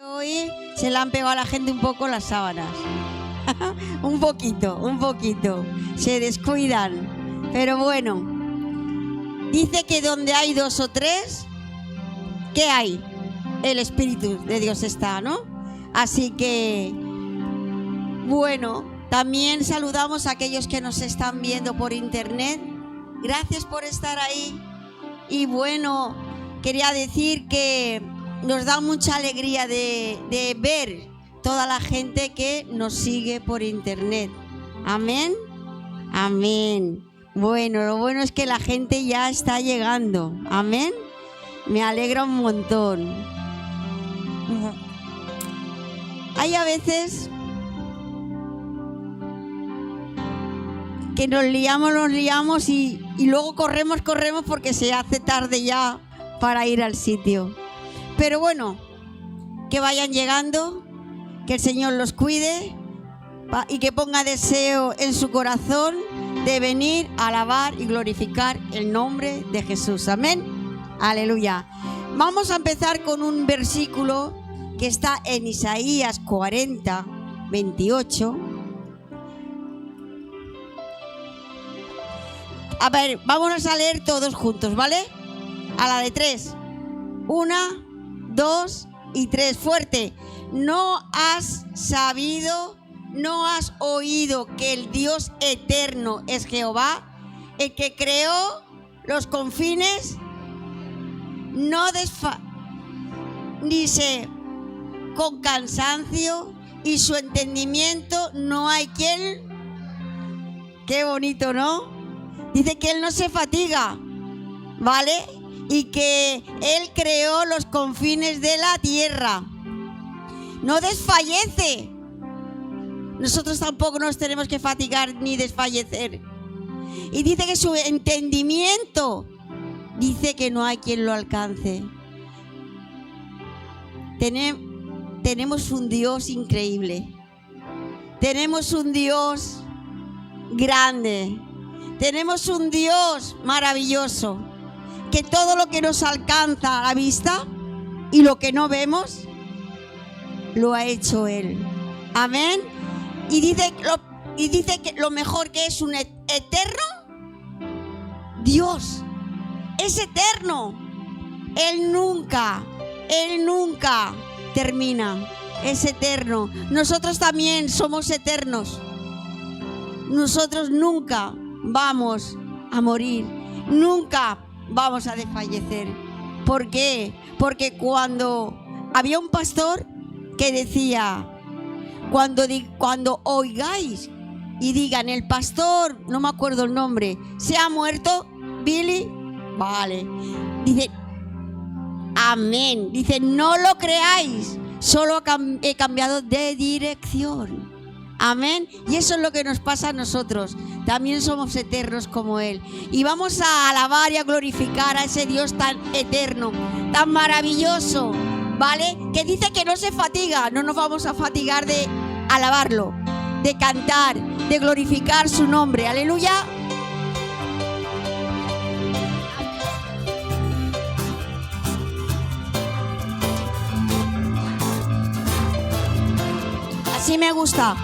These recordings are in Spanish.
Hoy se le han pegado a la gente un poco las sábanas. un poquito. Se descuidan. Pero bueno, dice que donde hay dos o tres, ¿qué hay? El Espíritu de Dios está, ¿no? Así que, bueno, también saludamos a aquellos que nos están viendo por internet. Gracias por estar ahí. Y bueno, quería decir que nos da mucha alegría de ver toda la gente que nos sigue por internet. Amén. Amén. Bueno, lo bueno es que la gente ya está llegando. Amén. Me alegra un montón. Hay a veces que nos liamos y luego corremos porque se hace tarde ya para ir al sitio. Pero bueno, que vayan llegando, que el Señor los cuide y que ponga deseo en su corazón de venir a alabar y glorificar el nombre de Jesús. Amén. Aleluya. Vamos a empezar con un versículo que está en Isaías 40, 28. A ver, vámonos a leer todos juntos, ¿vale? A la de 3. 1, 2 y 3. Fuerte. ¿No has sabido, no has oído que el Dios eterno es Jehová, el que creó los confines? No dice con cansancio, y su entendimiento no hay quien. Qué bonito, ¿no? Dice que Él no se fatiga, ¿vale? Y que Él creó los confines de la tierra. No desfallece. Nosotros tampoco nos tenemos que fatigar ni desfallecer. Y dice que su entendimiento, dice que no hay quien lo alcance. Tenemos un Dios increíble. Tenemos un Dios grande. Tenemos un Dios maravilloso, que todo lo que nos alcanza a la vista y lo que no vemos, lo ha hecho Él. Amén. Y dice que lo mejor que es un eterno Dios. Es eterno. Él nunca termina. Es eterno. Nosotros también somos eternos. Nosotros nunca vamos a morir, nunca vamos a desfallecer. ¿Por qué? Porque cuando había un pastor que decía, cuando oigáis y digan, el pastor, no me acuerdo el nombre, se ha muerto, Billy, vale, dice, amén, dice, no lo creáis, solo he cambiado de dirección. Amén. Y eso es lo que nos pasa a nosotros. También somos eternos como Él. Y vamos a alabar y a glorificar a ese Dios tan eterno, tan maravilloso, ¿vale? Que dice que no se fatiga. No nos vamos a fatigar de alabarlo, de cantar, de glorificar su nombre. Aleluya. Así me gusta.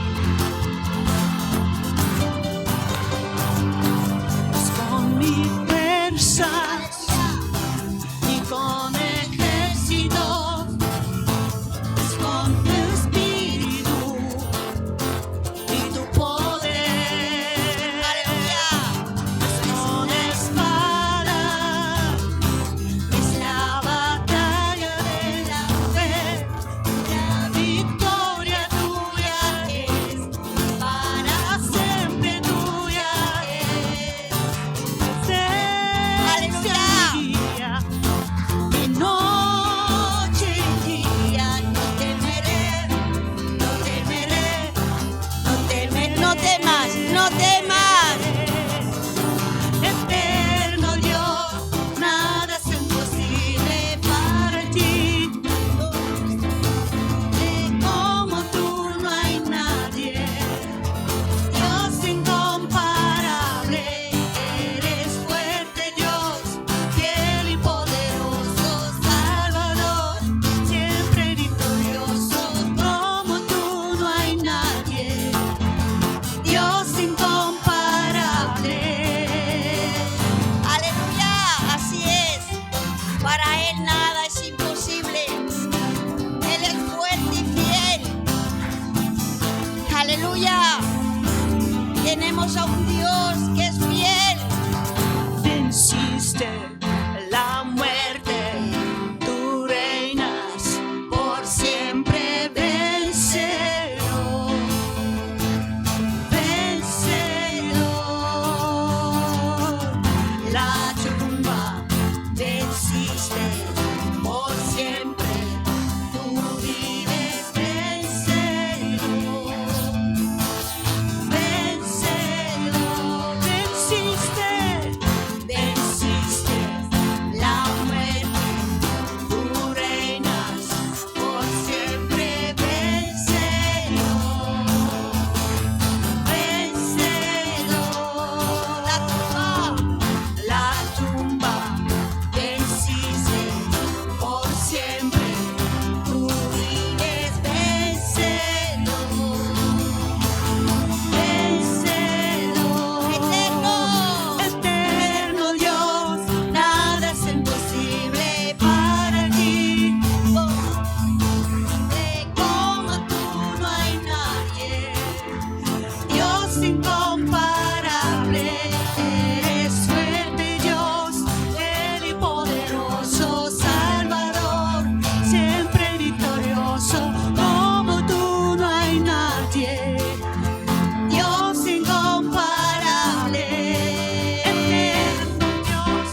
Y con ejércitos, es con tu espíritu y tu poder. Aleluya. Es con espada, es la batalla de la fe. La victoria tuya es, para siempre tuya es. Aleluya. Tenemos a un Dios que es fiel. Venciste la muerte, tú reinas por siempre, vencedor, vencedor. La tumba venciste por siempre, tú vives, vencedor, vencedor. Venciste, venciste la muerte, tú reinas por siempre, vencedor, vencedor. La tumba venciste por siempre, tú vives, vencedor, vencedor. Eterno Dios, nada es imposible para ti. Como tú no hay nadie, Dios incomparable. Eres fuerte Dios, fiel y poderoso, Salvador, siempre victorioso. Como tú no hay nadie, Dios incomparable. Eterno Dios,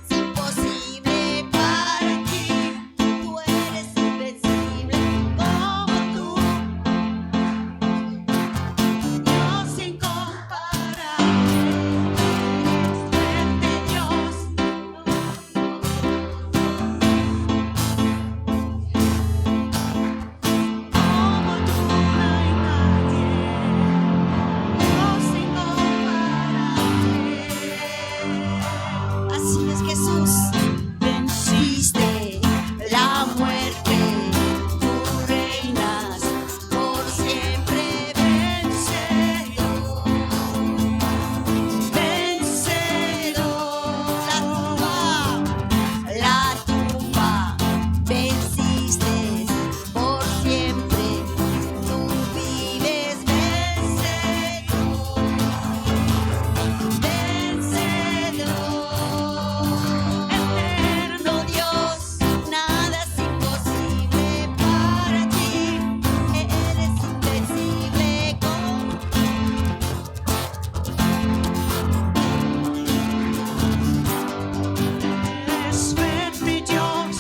es imposible para ti. Tú eres invencible como tú. Dios incomparable. Eres fuerte Dios. Como tú no hay nadie. Dios incomparable. Así es, Jesús. Venciste la muerte, tú reinas por siempre, vencedor, vencedor. La tumba venciste por siempre, tú vives, vencedor, vencedor. Eterno Dios, nada es imposible para ti. Eres invencible eres fuerte Dios.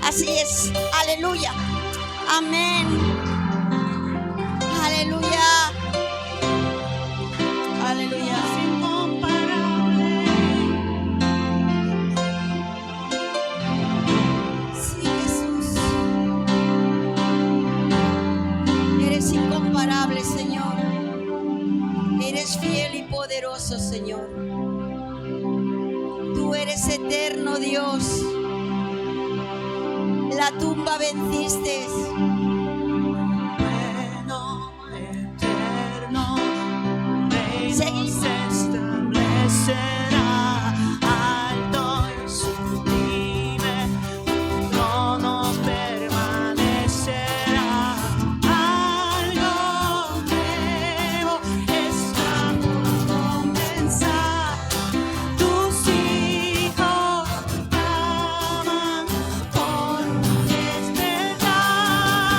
Así es. Aleluya. Amén. Aleluya. Aleluya. Sí, Jesús. Eres incomparable, Señor. Eres fiel y poderoso, Señor. Tú eres eterno, Dios. La tumba venciste. Bueno, eterno, reino Seguimos. se establecerá, alto y sublime, tu trono permanecerá. Algo nuevo está por comenzar. Tus hijos claman por un despertar.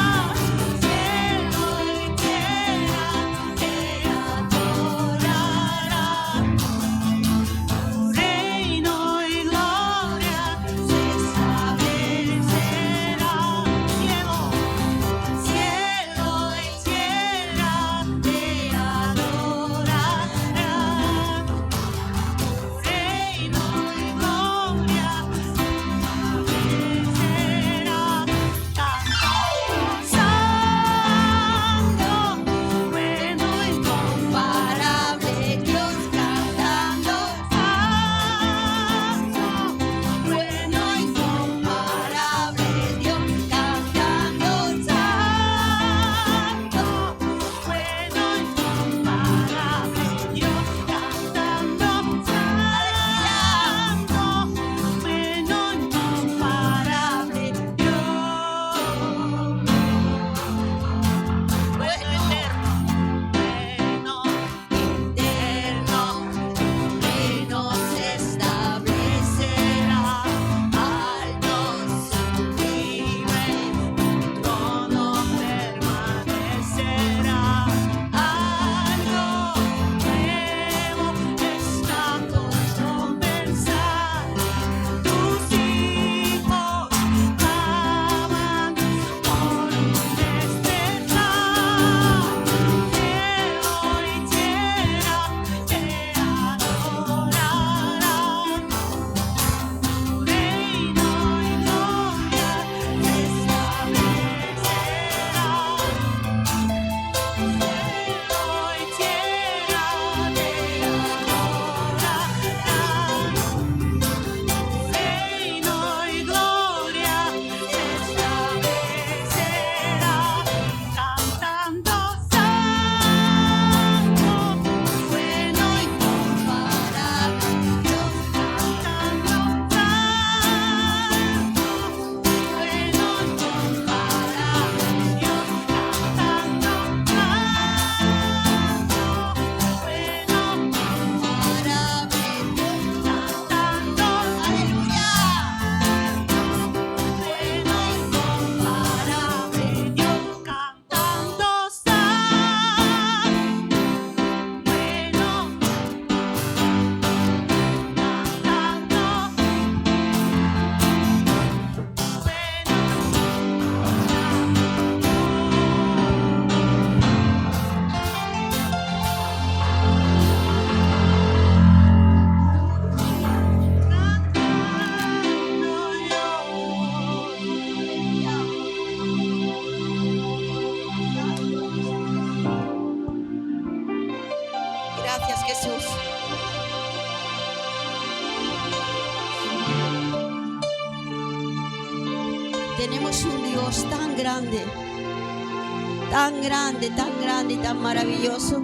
gracias, Jesús. Tenemos un Dios tan grande, tan grande, tan grande y tan maravilloso.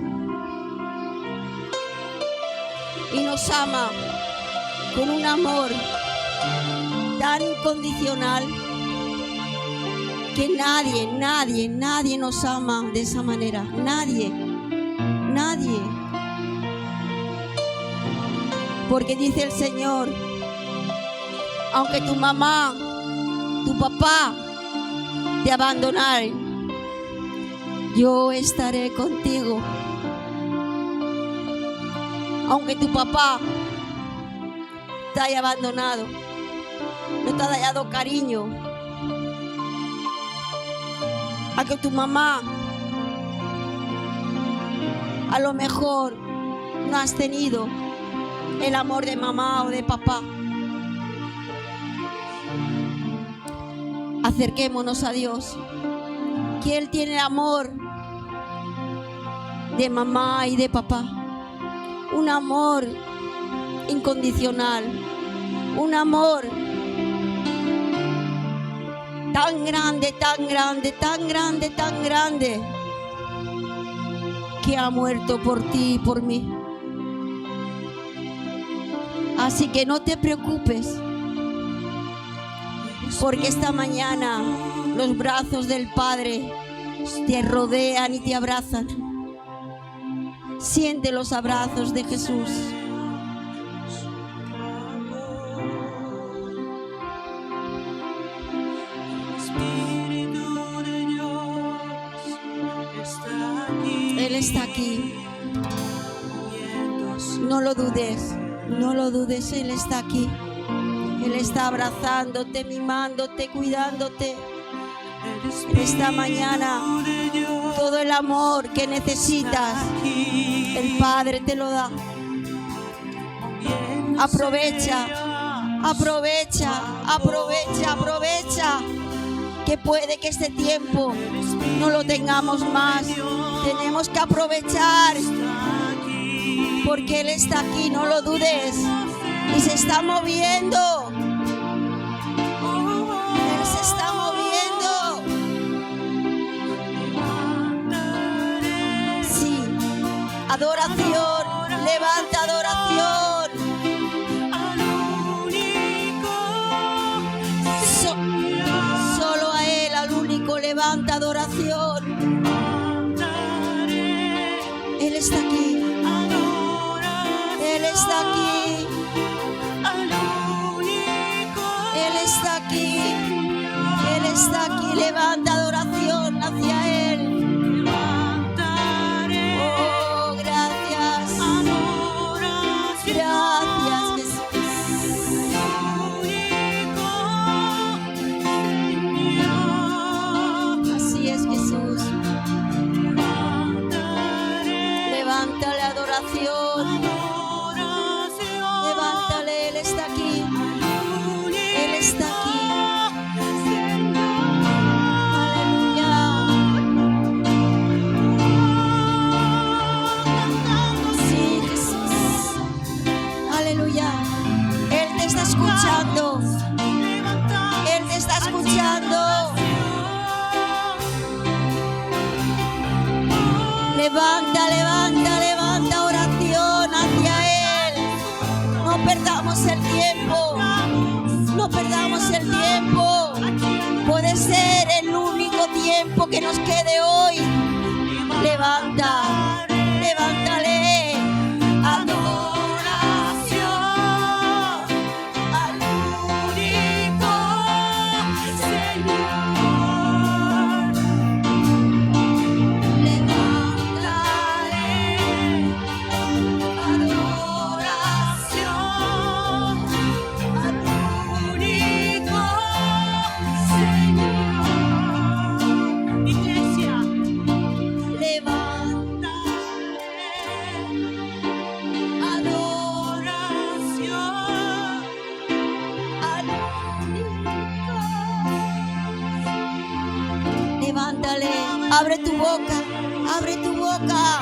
Y nos ama con un amor tan incondicional que nadie nos ama de esa manera. Nadie. Porque dice el Señor, aunque tu mamá, tu papá te abandonaren, yo estaré contigo. Aunque tu papá te haya abandonado, no te haya dado cariño, a que tu mamá a lo mejor no has tenido el amor de mamá o de papá, acerquémonos a Dios, que Él tiene amor de mamá y de papá, un amor incondicional, un amor tan grande, tan grande, tan grande, tan grande, que ha muerto por ti y por mí. Así que no te preocupes, porque esta mañana los brazos del Padre te rodean y te abrazan. Siente los abrazos de Jesús. Él está aquí. No lo dudes, no lo dudes, Él está aquí. Él está abrazándote, mimándote, cuidándote. Esta mañana todo el amor que necesitas, el Padre te lo da. Aprovecha, aprovecha, aprovecha, aprovecha, que puede que este tiempo no lo tengamos más. Tenemos que aprovechar, porque Él está aquí, no lo dudes, y se está moviendo. Él se está moviendo. Sí, adoración, levanta adoración. Solo a Él, al único, levanta adoración. Él está aquí. Él está aquí. Él está aquí. Él está aquí. Levanta adoración hacia Él. Oh, gracias. Gracias, Jesús. Así es, Jesús. Levántale adoración. Levántale, Él está aquí. Él está aquí. Aleluya. Sí, Jesús. Aleluya. Él te está escuchando. Él te está escuchando. Levanta, levanta, levanta oración hacia Él. No perdamos el tiempo. No perdamos el tiempo. Puede ser el único tiempo que nos quede hoy. Levanta, levántale. Adoración al único Señor. Levántale, abre tu boca, abre tu boca.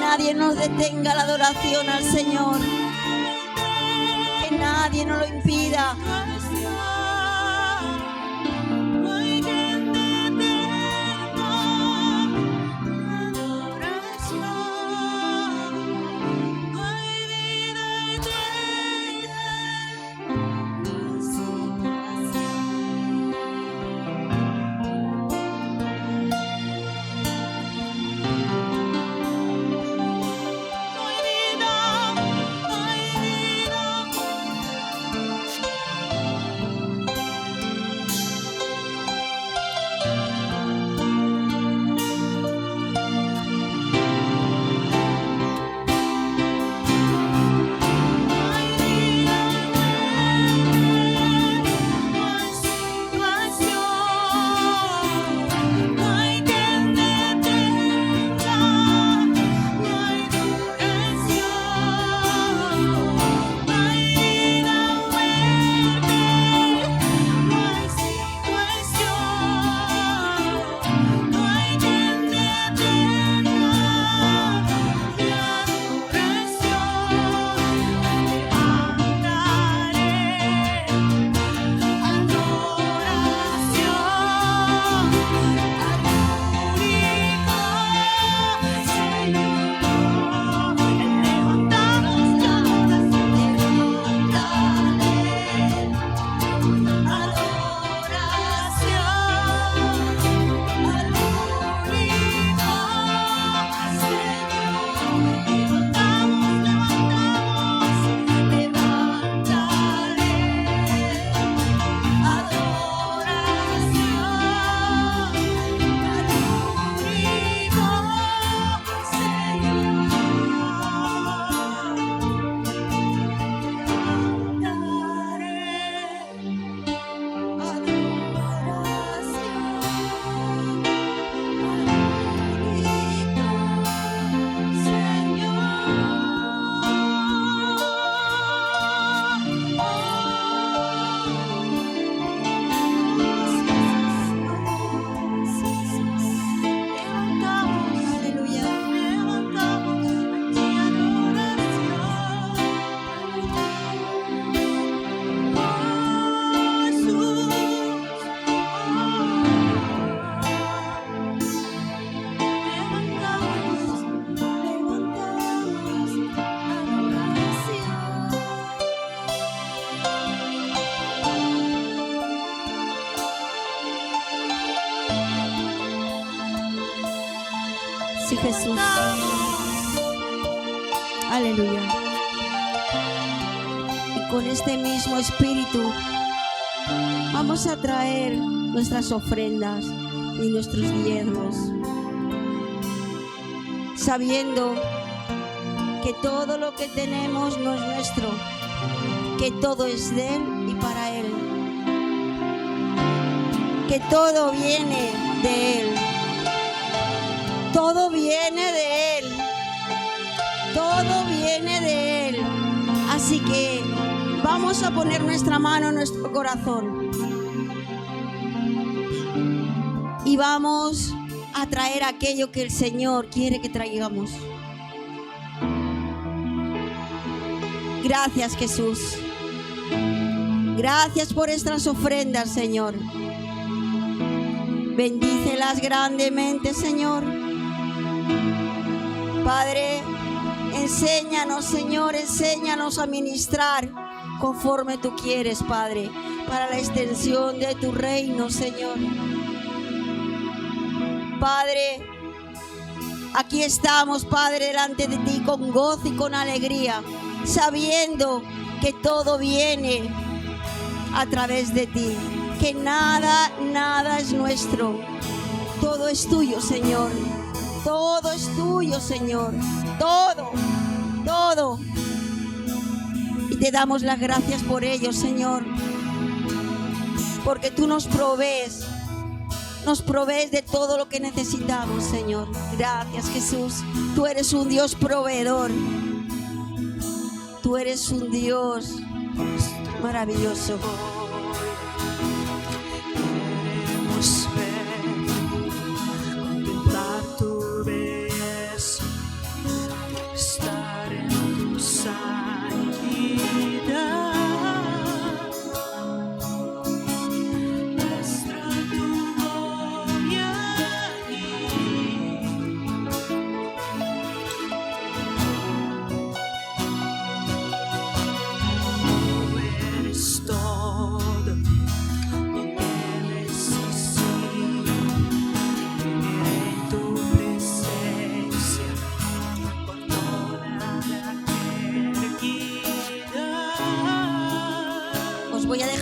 nadie nos detenga la adoración al Señor. Que nadie nos lo impida. No hay quien detenga la adoración. No hay vida eterna en su Sí, Jesús. Aleluya. Y con este mismo espíritu vamos a traer nuestras ofrendas y nuestros diezmos, sabiendo que todo lo que tenemos no es nuestro, que todo es de Él y para Él, que todo viene de Él. Todo viene de Él. Todo viene de Él. Así que vamos a poner nuestra mano en nuestro corazón. Y vamos a traer aquello que el Señor quiere que traigamos. Gracias, Jesús. Gracias por estas ofrendas, Señor. Bendícelas grandemente, Señor. Padre, enséñanos, Señor, enséñanos a ministrar conforme tú quieres, Padre, para la extensión de tu reino, Señor. Padre, aquí estamos, Padre, delante de ti con gozo y con alegría, sabiendo que todo viene a través de ti, que nada es nuestro, todo es tuyo, Señor. Todo es tuyo, Señor. Todo. Y te damos las gracias por ello, Señor. Porque tú nos provees de todo lo que necesitamos, Señor. Gracias, Jesús. Tú eres un Dios proveedor. Tú eres un Dios maravilloso. Queremos ver, contemplar tu belleza,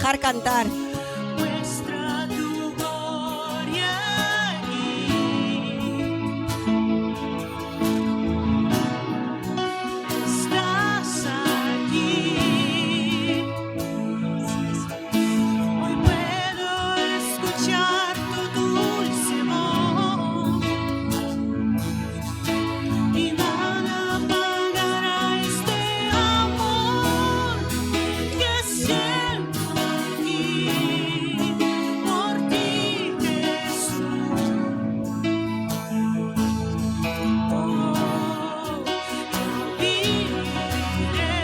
dejar cantar. Muestra tu gloria aquí. Estás aquí. Hoy puedo escuchar tu dulce voz y nada apagará este amor que siento aquí por ti, Jesús. Viviré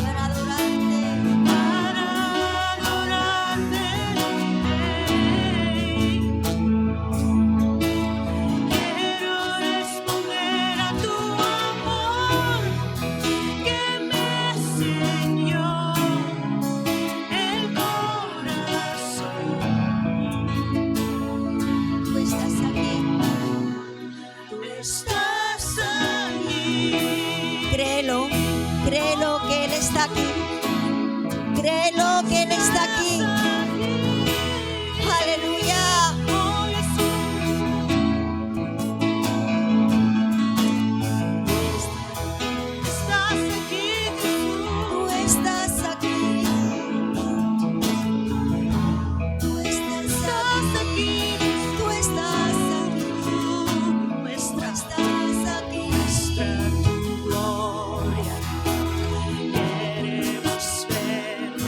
Para adorarte. para adorarte. Quiero responder a tu amor que me enseñó el corazón. Tú estás aquí. Tú estás aquí. Créelo, créelo que Él está aquí. Créelo que Él está aquí. Aleluya. Oh, Jesús. Estás aquí, Jesús. Tú estás aquí. Tú estás aquí. Tú estás aquí. Muestra Estás aquí. tu gloria. Queremos verte.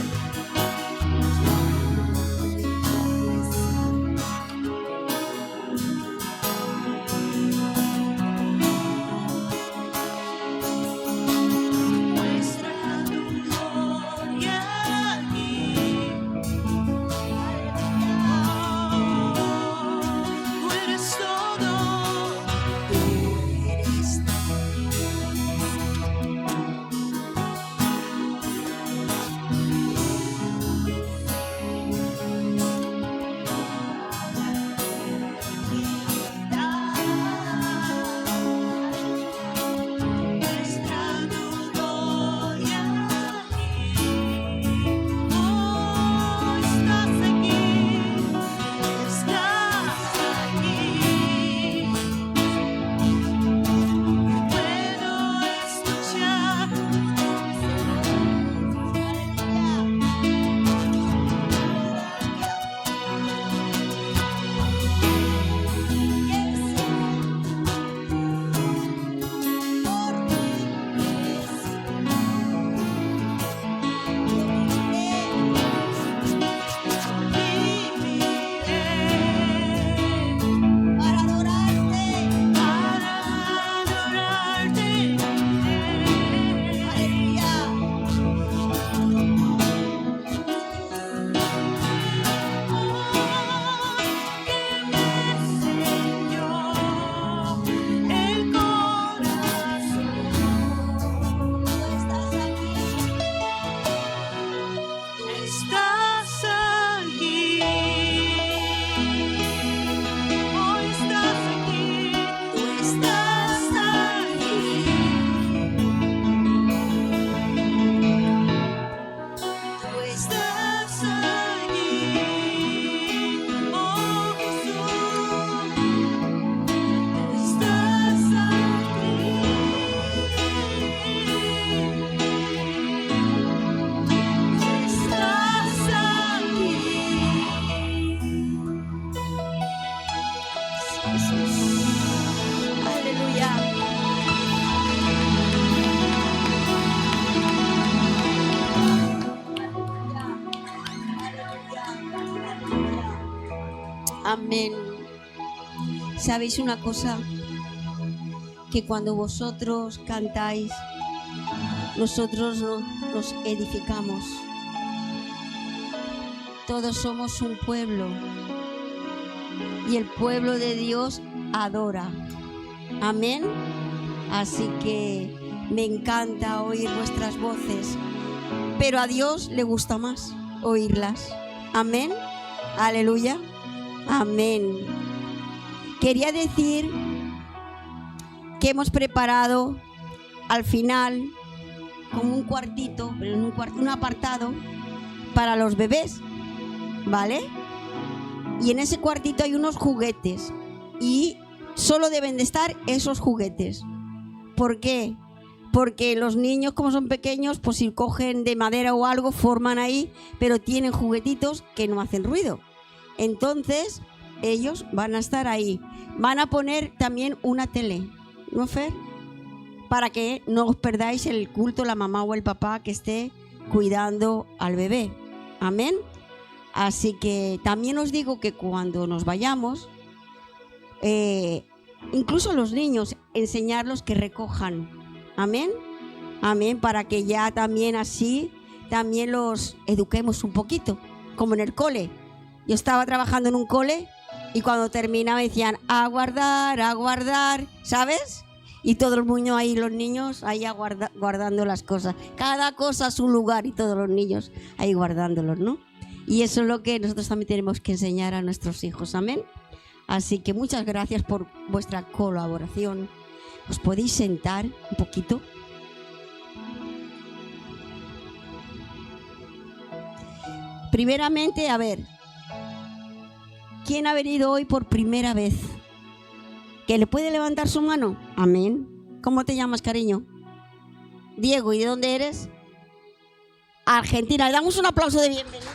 Muestra tu gloria aquí. Tú eres todo. Muestra tu gloria aquí. Oh, estás aquí. Estás aquí. Puedo escuchar. Viviré Para adorarte. para adorarte. Aleluya. Que me enseñó el corazón. Tú estás aquí. Estás aquí. Hoy estás aquí. Tú estás aquí. Tú estás aquí. Oh, Jesús. Tú estás aquí. Estás aquí. Jesús. Aleluya. Amén. ¿Sabéis una cosa? Que cuando vosotros cantáis, nosotros nos edificamos. Todos somos un pueblo y el pueblo de Dios adora. Amén. Así que me encanta oír vuestras voces, pero a Dios le gusta más oírlas. Amén. Aleluya. Amén. Quería decir que hemos preparado al final como un cuartito, pero en un apartado para los bebés, ¿vale? Y en ese cuartito hay unos juguetes y solo deben de estar esos juguetes. ¿Por qué? Porque los niños, como son pequeños, pues si cogen de madera o algo, forman ahí, pero tienen juguetitos que no hacen ruido. Entonces, ellos van a estar ahí. Van a poner también una tele, ¿no, Fer? Para que no os perdáis el culto, la mamá o el papá que esté cuidando al bebé. Amén. Así que también os digo que cuando nos vayamos, incluso los niños, enseñarlos que recojan. Amén. Amén, para que ya también así, también los eduquemos un poquito, como en el cole. Yo estaba trabajando en un cole y cuando terminaba decían a guardar, ¿sabes? Y todo el mundo ahí, los niños ahí guardando las cosas. Cada cosa a su lugar y todos los niños ahí guardándolos, ¿no? Y eso es lo que nosotros también tenemos que enseñar a nuestros hijos. Amén. Así que muchas gracias por vuestra colaboración. ¿Os podéis sentar un poquito? Primeramente, a ver, ¿quién ha venido hoy por primera vez? ¿Que le puede levantar su mano? Amén. ¿Cómo te llamas, cariño? Diego, ¿y de dónde eres? Argentina. Le damos un aplauso de bienvenida.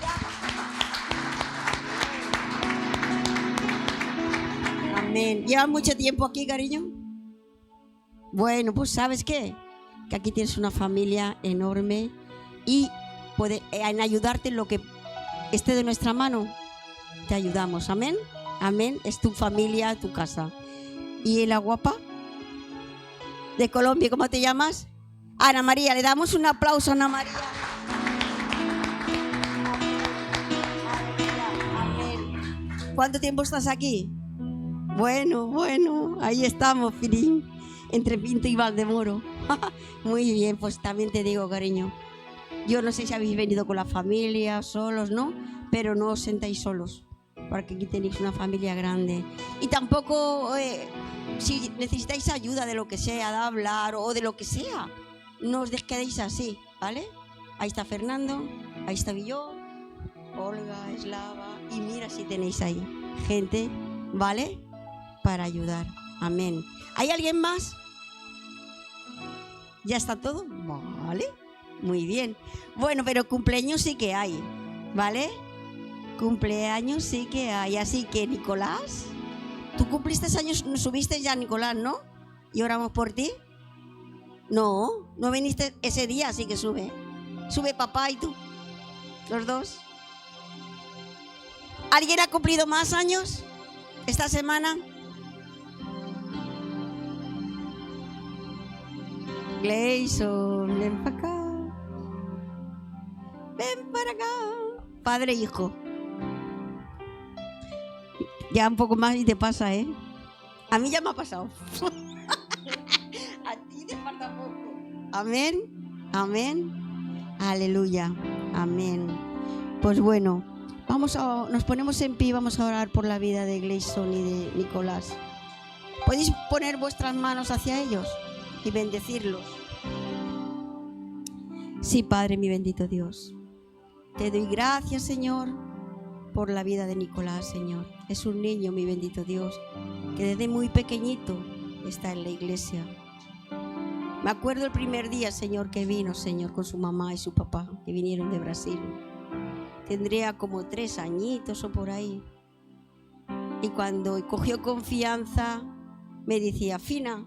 Amén. ¿Llevas mucho tiempo aquí, cariño? Bueno, pues ¿sabes qué? Que aquí tienes una familia enorme y puede en ayudarte en lo que esté de nuestra mano. Te ayudamos. Amén. Amén. Es tu familia, tu casa. ¿Y la guapa? De Colombia, ¿cómo te llamas? Ana María. Le damos un aplauso a Ana María. Amén. ¿Cuánto tiempo estás aquí? Bueno, ahí estamos, Filín, entre Pinto y Valdemoro. Muy bien, pues también te digo, cariño, yo no sé si habéis venido con la familia, solos, ¿no? Pero no os sentáis solos, porque aquí tenéis una familia grande. Y tampoco, si necesitáis ayuda de lo que sea, de hablar o de lo que sea, no os quedéis así, ¿vale? Ahí está Fernando, ahí está yo, Olga, Eslava, y mira si tenéis ahí gente, ¿vale? Para ayudar. Amén. ¿Hay alguien más? ¿Ya está todo? Vale. Muy bien. Bueno, pero cumpleaños sí que hay, ¿vale? Cumpleaños sí que hay. Así que, Nicolás, tú cumpliste años, subiste ya, Nicolás, ¿no? ¿Y oramos por ti? No viniste ese día, así que sube. Sube papá y tú. Los dos. ¿Alguien ha cumplido más años esta semana? Gleison, ven para acá. Ven para acá. Padre e hijo. Ya un poco más y te pasa, ¿eh? A mí ya me ha pasado. A ti te falta poco. Amén. Amén. Aleluya. Amén. Pues bueno, nos ponemos en pie y vamos a orar por la vida de Gleison y de Nicolás. ¿Podéis poner vuestras manos hacia ellos y bendecirlos? Sí, Padre, mi bendito Dios. Te doy gracias, Señor, por la vida de Nicolás, Señor. Es un niño, mi bendito Dios, que desde muy pequeñito está en la iglesia. Me acuerdo el primer día, Señor, que vino, Señor, con su mamá y su papá, que vinieron de Brasil. Tendría como 3 añitos o por ahí. Y cuando cogió confianza, me decía, Fina,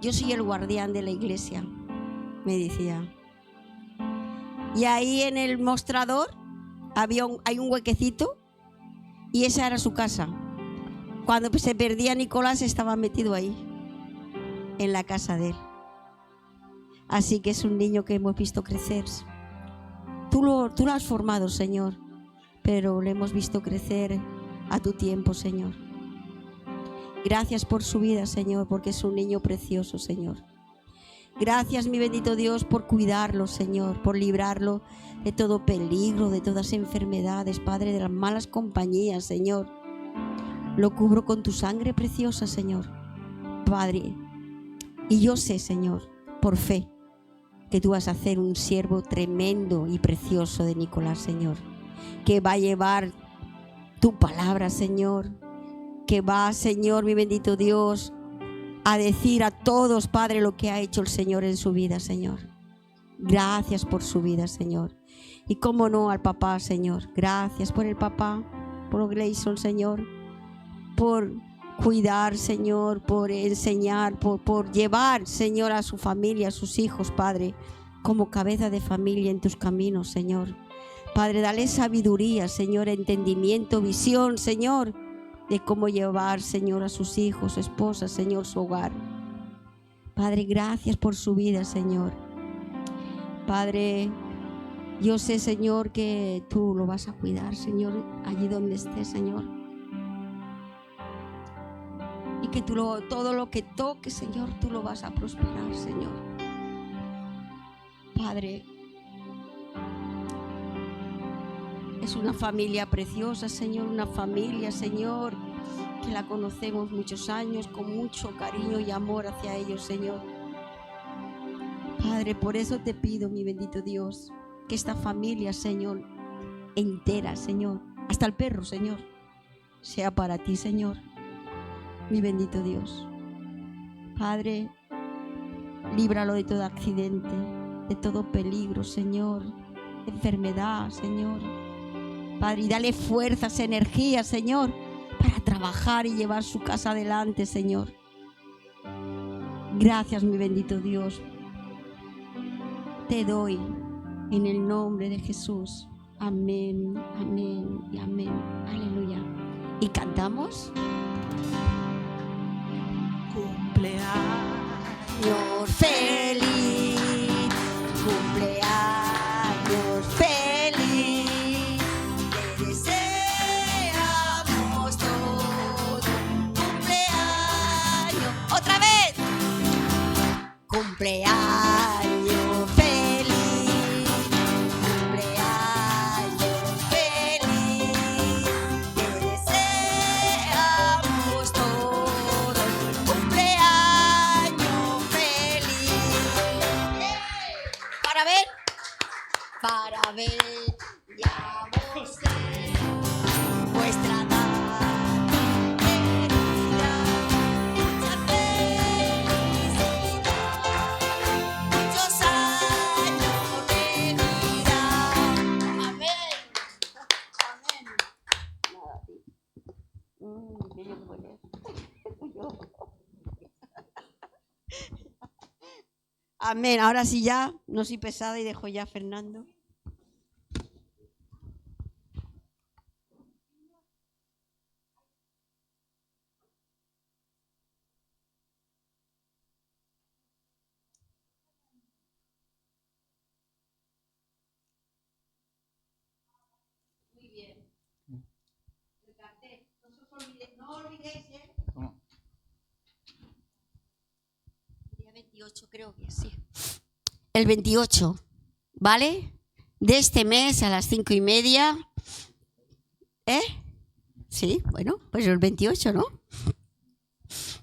yo soy el guardián de la iglesia, me decía. Y ahí en el mostrador hay un huequecito y esa era su casa. Cuando se perdía Nicolás estaba metido ahí, en la casa de él. Así que es un niño que hemos visto crecer. Tú lo has formado, Señor, pero le hemos visto crecer a tu tiempo, Señor. Gracias por su vida, Señor, porque es un niño precioso, Señor. Gracias, mi bendito Dios, por cuidarlo, Señor, por librarlo de todo peligro, de todas enfermedades, Padre, de las malas compañías, Señor. Lo cubro con tu sangre preciosa, Señor, Padre. Y yo sé, Señor, por fe, que tú vas a hacer un siervo tremendo y precioso de Nicolás, Señor, que va a llevar tu palabra, Señor, que va, Señor, mi bendito Dios, a decir a todos, Padre, lo que ha hecho el Señor en su vida, Señor. Gracias por su vida, Señor. Y cómo no al papá, Señor. Gracias por el papá, por Gleison, Señor, por cuidar, Señor, por enseñar, por llevar, Señor, a su familia, a sus hijos, Padre, como cabeza de familia en tus caminos, Señor. Padre, dale sabiduría, Señor, entendimiento, visión, Señor, de cómo llevar, Señor, a sus hijos, su esposa, Señor, su hogar. Padre, gracias por su vida, Señor. Padre, yo sé, Señor, que tú lo vas a cuidar, Señor, allí donde esté, Señor. Y que tú todo lo que toques, Señor, tú lo vas a prosperar, Señor. Padre, es una familia preciosa, Señor, una familia, Señor, que la conocemos muchos años, con mucho cariño y amor hacia ellos, Señor. Padre, por eso te pido, mi bendito Dios, que esta familia, Señor, entera, Señor, hasta el perro, Señor, sea para ti, Señor, mi bendito Dios. Padre, líbralo de todo accidente, de todo peligro, Señor, de enfermedad, Señor. Padre, y dale fuerzas, energías, Señor, para trabajar y llevar su casa adelante, Señor. Gracias, mi bendito Dios. Te doy en el nombre de Jesús. Amén, amén y amén. Aleluya. ¿Y cantamos? Cumpleaños Feliz, cumpleaños feliz, te deseamos todos cumpleaños. Otra vez, cumpleaños feliz, cumpleaños feliz, te deseamos todos cumpleaños feliz. Para ver, ya vosotros vuestra edad querida, mucha felicidad, muchos años de vida. Amén. Amén. Amén. Ahora sí ya, no soy pesada y dejo ya a Fernando. Muy bien. El cartel. No olvidéis, Día 28 creo que sí. El 28, ¿vale? De este mes a las 5:30. Sí, bueno, pues el 28, ¿no?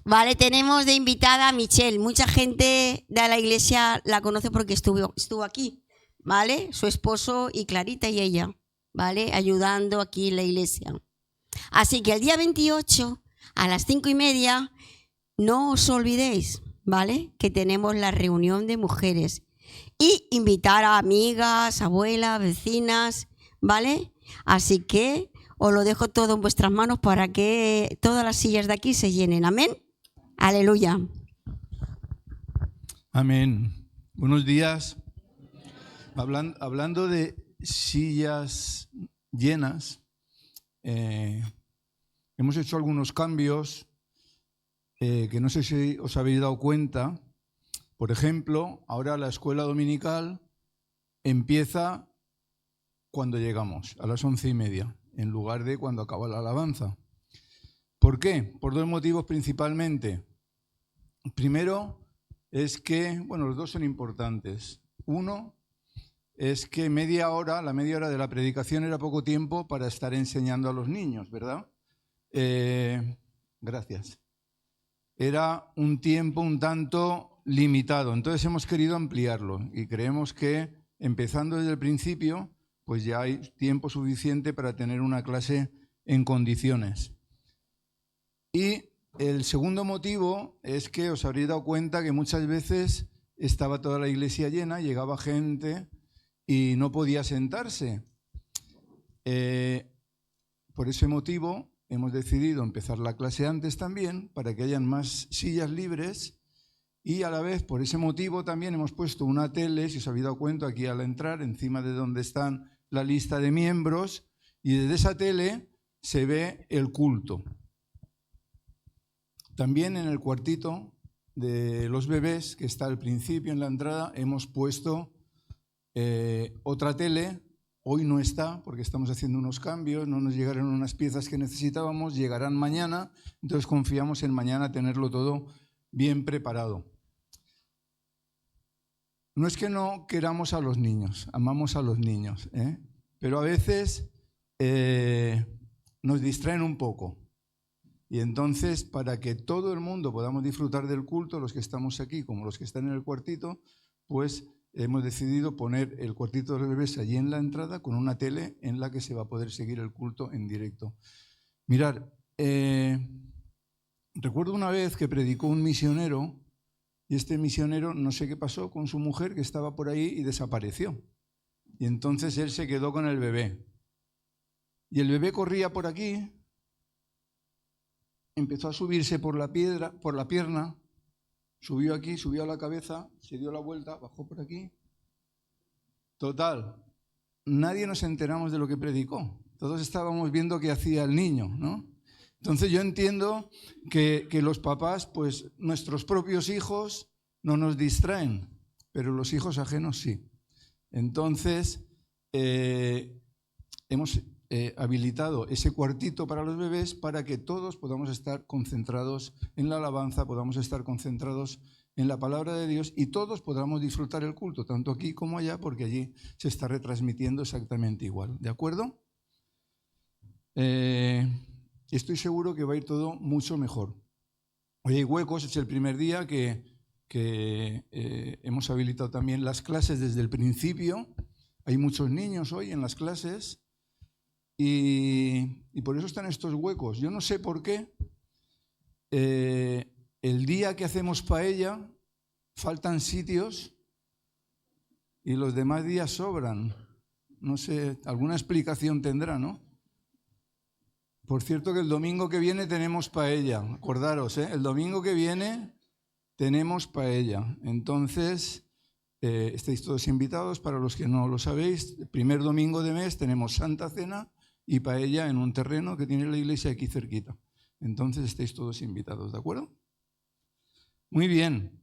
Vale, tenemos de invitada a Michelle. Mucha gente de la iglesia la conoce porque estuvo aquí, ¿vale? Su esposo y Clarita y ella, ¿vale? Ayudando aquí en la iglesia. Así que el día 28 a las 5:30, no os olvidéis, ¿vale? Que tenemos la reunión de mujeres. Y invitar a amigas, abuelas, vecinas, ¿vale? Así que os lo dejo todo en vuestras manos para que todas las sillas de aquí se llenen. Amén. Aleluya. Amén. Buenos días. Hablando de sillas llenas, hemos hecho algunos cambios que no sé si os habéis dado cuenta. Por ejemplo, ahora la escuela dominical empieza cuando llegamos, a las 11:30, en lugar de cuando acaba la alabanza. ¿Por qué? Por dos motivos principalmente. Primero es que, bueno, los dos son importantes. Uno es que la media hora de la predicación era poco tiempo para estar enseñando a los niños, ¿verdad? Gracias. Era un tiempo un tanto limitado. Entonces hemos querido ampliarlo y creemos que empezando desde el principio, pues ya hay tiempo suficiente para tener una clase en condiciones. Y el segundo motivo es que os habréis dado cuenta que muchas veces estaba toda la iglesia llena, llegaba gente y no podía sentarse. Por ese motivo hemos decidido empezar la clase antes también, para que hayan más sillas libres, y a la vez, por ese motivo también hemos puesto una tele, si os habéis dado cuenta, aquí al entrar, encima de donde están la lista de miembros, y desde esa tele se ve el culto. También en el cuartito de los bebés, que está al principio en la entrada, hemos puesto otra tele. Hoy no está porque estamos haciendo unos cambios, no nos llegaron unas piezas que necesitábamos, llegarán mañana, entonces confiamos en mañana tenerlo todo bien preparado. No es que no queramos a los niños, amamos a los niños, pero a veces nos distraen un poco. Y entonces, para que todo el mundo podamos disfrutar del culto, los que estamos aquí como los que están en el cuartito, pues hemos decidido poner el cuartito de los bebés allí en la entrada con una tele en la que se va a poder seguir el culto en directo. Mirad, recuerdo una vez que predicó un misionero y este misionero no sé qué pasó con su mujer que estaba por ahí y desapareció. Y entonces él se quedó con el bebé. Y el bebé corría por aquí, empezó a subirse por la pierna, subió aquí, subió a la cabeza, se dio la vuelta, bajó por aquí. Total, nadie nos enteramos de lo que predicó. Todos estábamos viendo qué hacía el niño, ¿no? Entonces yo entiendo que los papás, pues nuestros propios hijos no nos distraen, pero los hijos ajenos sí. Entonces hemos habilitado ese cuartito para los bebés para que todos podamos estar concentrados en la alabanza, podamos estar concentrados en la palabra de Dios y todos podamos disfrutar el culto, tanto aquí como allá, porque allí se está retransmitiendo exactamente igual. ¿De acuerdo? Estoy seguro que va a ir todo mucho mejor. Hoy hay huecos, es el primer día que hemos habilitado también las clases desde el principio. Hay muchos niños hoy en las clases. Y por eso están estos huecos. Yo no sé por qué el día que hacemos paella faltan sitios y los demás días sobran. No sé, alguna explicación tendrá, ¿no? Por cierto que el domingo que viene tenemos paella. Acordaros, el domingo que viene tenemos paella. Entonces, estáis todos invitados. Para los que no lo sabéis, el primer domingo de mes tenemos Santa Cena y paella en un terreno que tiene la iglesia aquí cerquita. Entonces estáis todos invitados, ¿de acuerdo? Muy bien.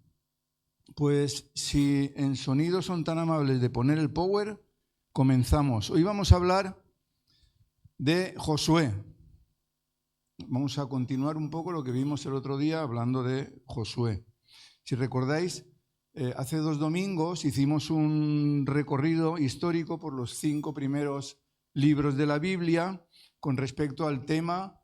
Pues si en sonido son tan amables de poner el power, comenzamos. Hoy vamos a hablar de Josué. Vamos a continuar un poco lo que vimos el otro día hablando de Josué. Si recordáis, hace 2 domingos hicimos un recorrido histórico por los 5 primeros libros de la Biblia con respecto al tema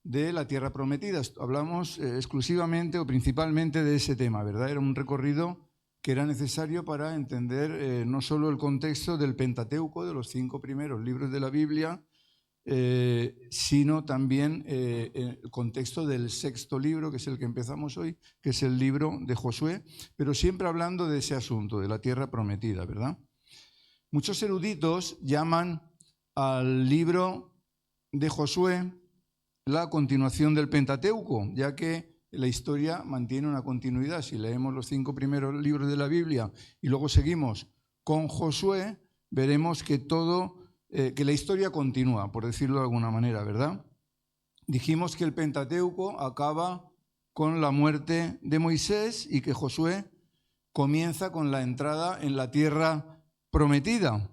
de la tierra prometida. Hablamos exclusivamente o principalmente de ese tema, ¿verdad? Era un recorrido que era necesario para entender no solo el contexto del Pentateuco, de los 5 primeros libros de la Biblia, sino también el contexto del 6.º libro, que es el que empezamos hoy, que es el libro de Josué, pero siempre hablando de ese asunto, de la tierra prometida, ¿verdad? Muchos eruditos llaman al libro de Josué la continuación del Pentateuco, ya que la historia mantiene una continuidad. Si leemos los 5 primeros libros de la Biblia y luego seguimos con Josué, veremos que que la historia continúa, por decirlo de alguna manera, ¿verdad? Dijimos que el Pentateuco acaba con la muerte de Moisés y que Josué comienza con la entrada en la tierra prometida.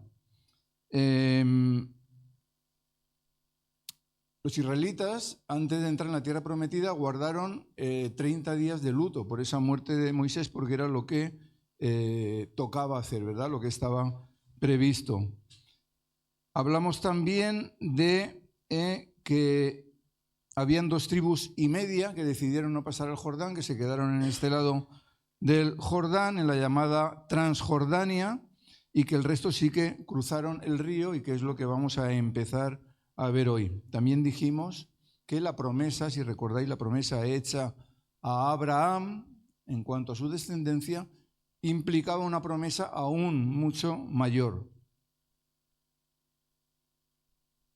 Los israelitas, antes de entrar en la tierra prometida, guardaron 30 días de luto por esa muerte de Moisés, porque era lo que tocaba hacer, ¿verdad? Lo que estaba previsto. Hablamos también de que habían 2,5 tribus que decidieron no pasar el Jordán, que se quedaron en este lado del Jordán, en la llamada Transjordania, y que el resto sí que cruzaron el río, y que es lo que vamos a empezar a ver hoy. También dijimos que la promesa, si recordáis, la promesa hecha a Abraham en cuanto a su descendencia, implicaba una promesa aún mucho mayor.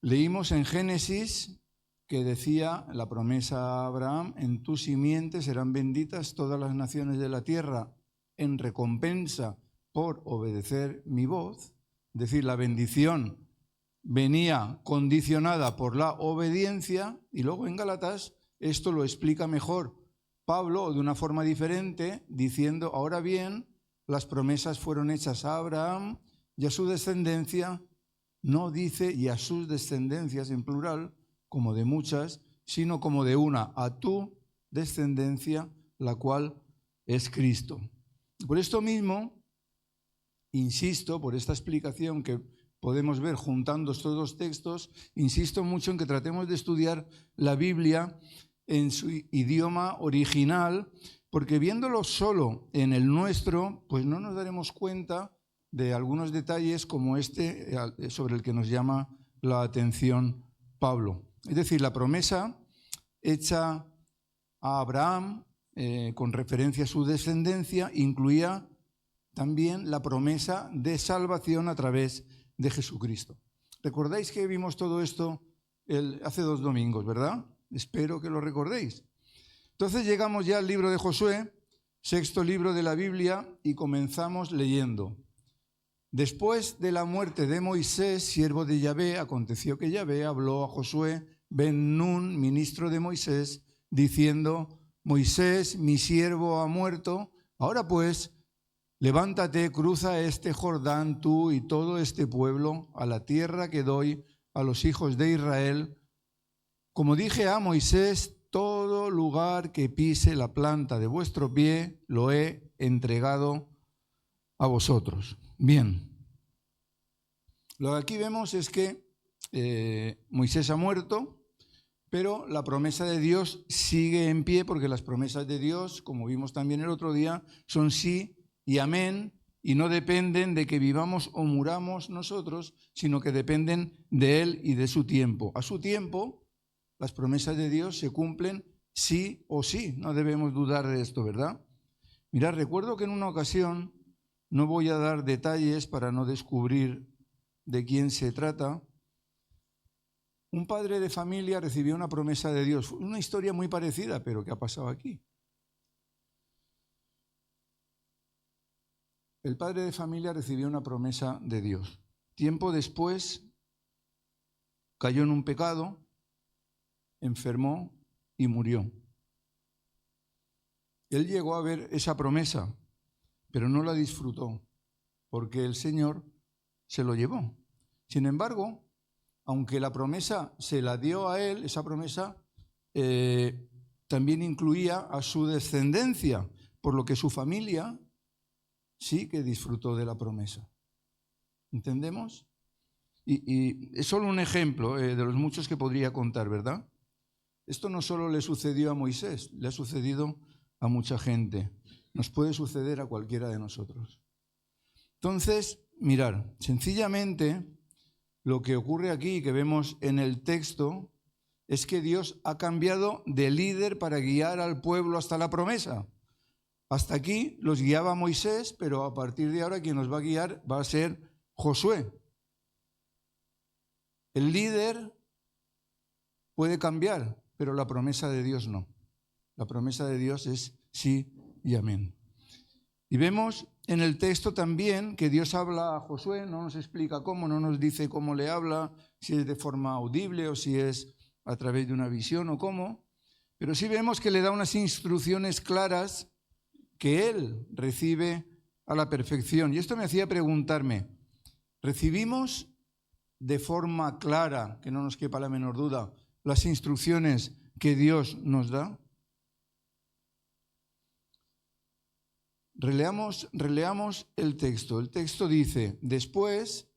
Leímos en Génesis que decía la promesa a Abraham: en tu simiente serán benditas todas las naciones de la tierra en recompensa por obedecer mi voz. Es decir, la bendición venía condicionada por la obediencia, y luego en Gálatas esto lo explica mejor Pablo de una forma diferente, diciendo: ahora bien, las promesas fueron hechas a Abraham y a su descendencia. No dice y a sus descendencias en plural, como de muchas, sino como de una, a tu descendencia, la cual es Cristo. Por esto mismo, insisto, por esta explicación que podemos ver juntando estos dos textos, insisto mucho en que tratemos de estudiar la Biblia en su idioma original, porque viéndolo solo en el nuestro, pues no nos daremos cuenta de algunos detalles como este sobre el que nos llama la atención Pablo. Es decir, la promesa hecha a Abraham con referencia a su descendencia incluía también la promesa de salvación a través de Jesucristo. ¿Recordáis que vimos todo esto hace 2 domingos, verdad? Espero que lo recordéis. Entonces llegamos ya al libro de Josué, 6º libro de la Biblia, y comenzamos leyendo. Después de la muerte de Moisés, siervo de Yahvé, aconteció que Yahvé habló a Josué ben Nun, ministro de Moisés, diciendo: Moisés, mi siervo, ha muerto. Ahora pues, levántate, cruza este Jordán, tú y todo este pueblo, a la tierra que doy a los hijos de Israel. Como dije a Moisés, todo lugar que pise la planta de vuestro pie, lo he entregado a vosotros. Bien. Lo que aquí vemos es que Moisés ha muerto, pero la promesa de Dios sigue en pie, porque las promesas de Dios, como vimos también el otro día, son sí y amén, y no dependen de que vivamos o muramos nosotros, sino que dependen de Él y de su tiempo. A su tiempo, las promesas de Dios se cumplen sí o sí, no debemos dudar de esto, ¿verdad? Mirad, recuerdo que en una ocasión, no voy a dar detalles para no descubrir de quién se trata, un padre de familia recibió una promesa de Dios. Una historia muy parecida, pero ¿qué ha pasado aquí? El padre de familia recibió una promesa de Dios. Tiempo después cayó en un pecado, enfermó y murió. Él llegó a ver esa promesa, pero no la disfrutó, porque el Señor se lo llevó. Sin embargo, aunque la promesa se la dio a él, esa promesa también incluía a su descendencia, por lo que su familia sí que disfrutó de la promesa. ¿Entendemos? Y es solo un ejemplo de los muchos que podría contar, ¿verdad? Esto no solo le sucedió a Moisés, le ha sucedido a mucha gente. Nos puede suceder a cualquiera de nosotros. Entonces, mirar, sencillamente lo que ocurre aquí, que vemos en el texto, es que Dios ha cambiado de líder para guiar al pueblo hasta la promesa. Hasta aquí los guiaba Moisés, pero a partir de ahora quien nos va a guiar va a ser Josué. El líder puede cambiar, pero la promesa de Dios no. La promesa de Dios es sí y amén. Y vemos en el texto también que Dios habla a Josué, no nos explica cómo, no nos dice cómo le habla, si es de forma audible o si es a través de una visión o cómo, pero sí vemos que le da unas instrucciones claras que él recibe a la perfección. Y esto me hacía preguntarme, ¿recibimos de forma clara, que no nos quepa la menor duda, las instrucciones que Dios nos da? Releamos el texto. El texto dice: después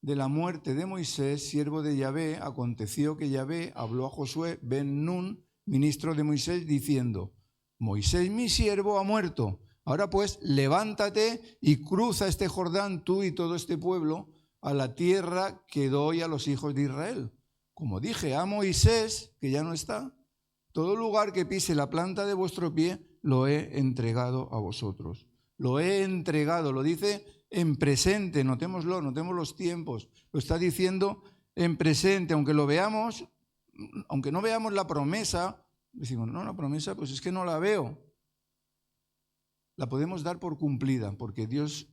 de la muerte de Moisés, siervo de Yahvé, aconteció que Yahvé habló a Josué ben Nun, ministro de Moisés, diciendo: Moisés mi siervo ha muerto. Ahora pues, levántate y cruza este Jordán, tú y todo este pueblo, a la tierra que doy a los hijos de Israel. Como dije a Moisés, que ya no está, todo lugar que pise la planta de vuestro pie, lo he entregado a vosotros. Lo he entregado, lo dice en presente, notémoslo, notemos los tiempos. Lo está diciendo en presente, aunque lo veamos, aunque no veamos la promesa, decimos, no, la promesa, pues es que no la veo. La podemos dar por cumplida, porque Dios,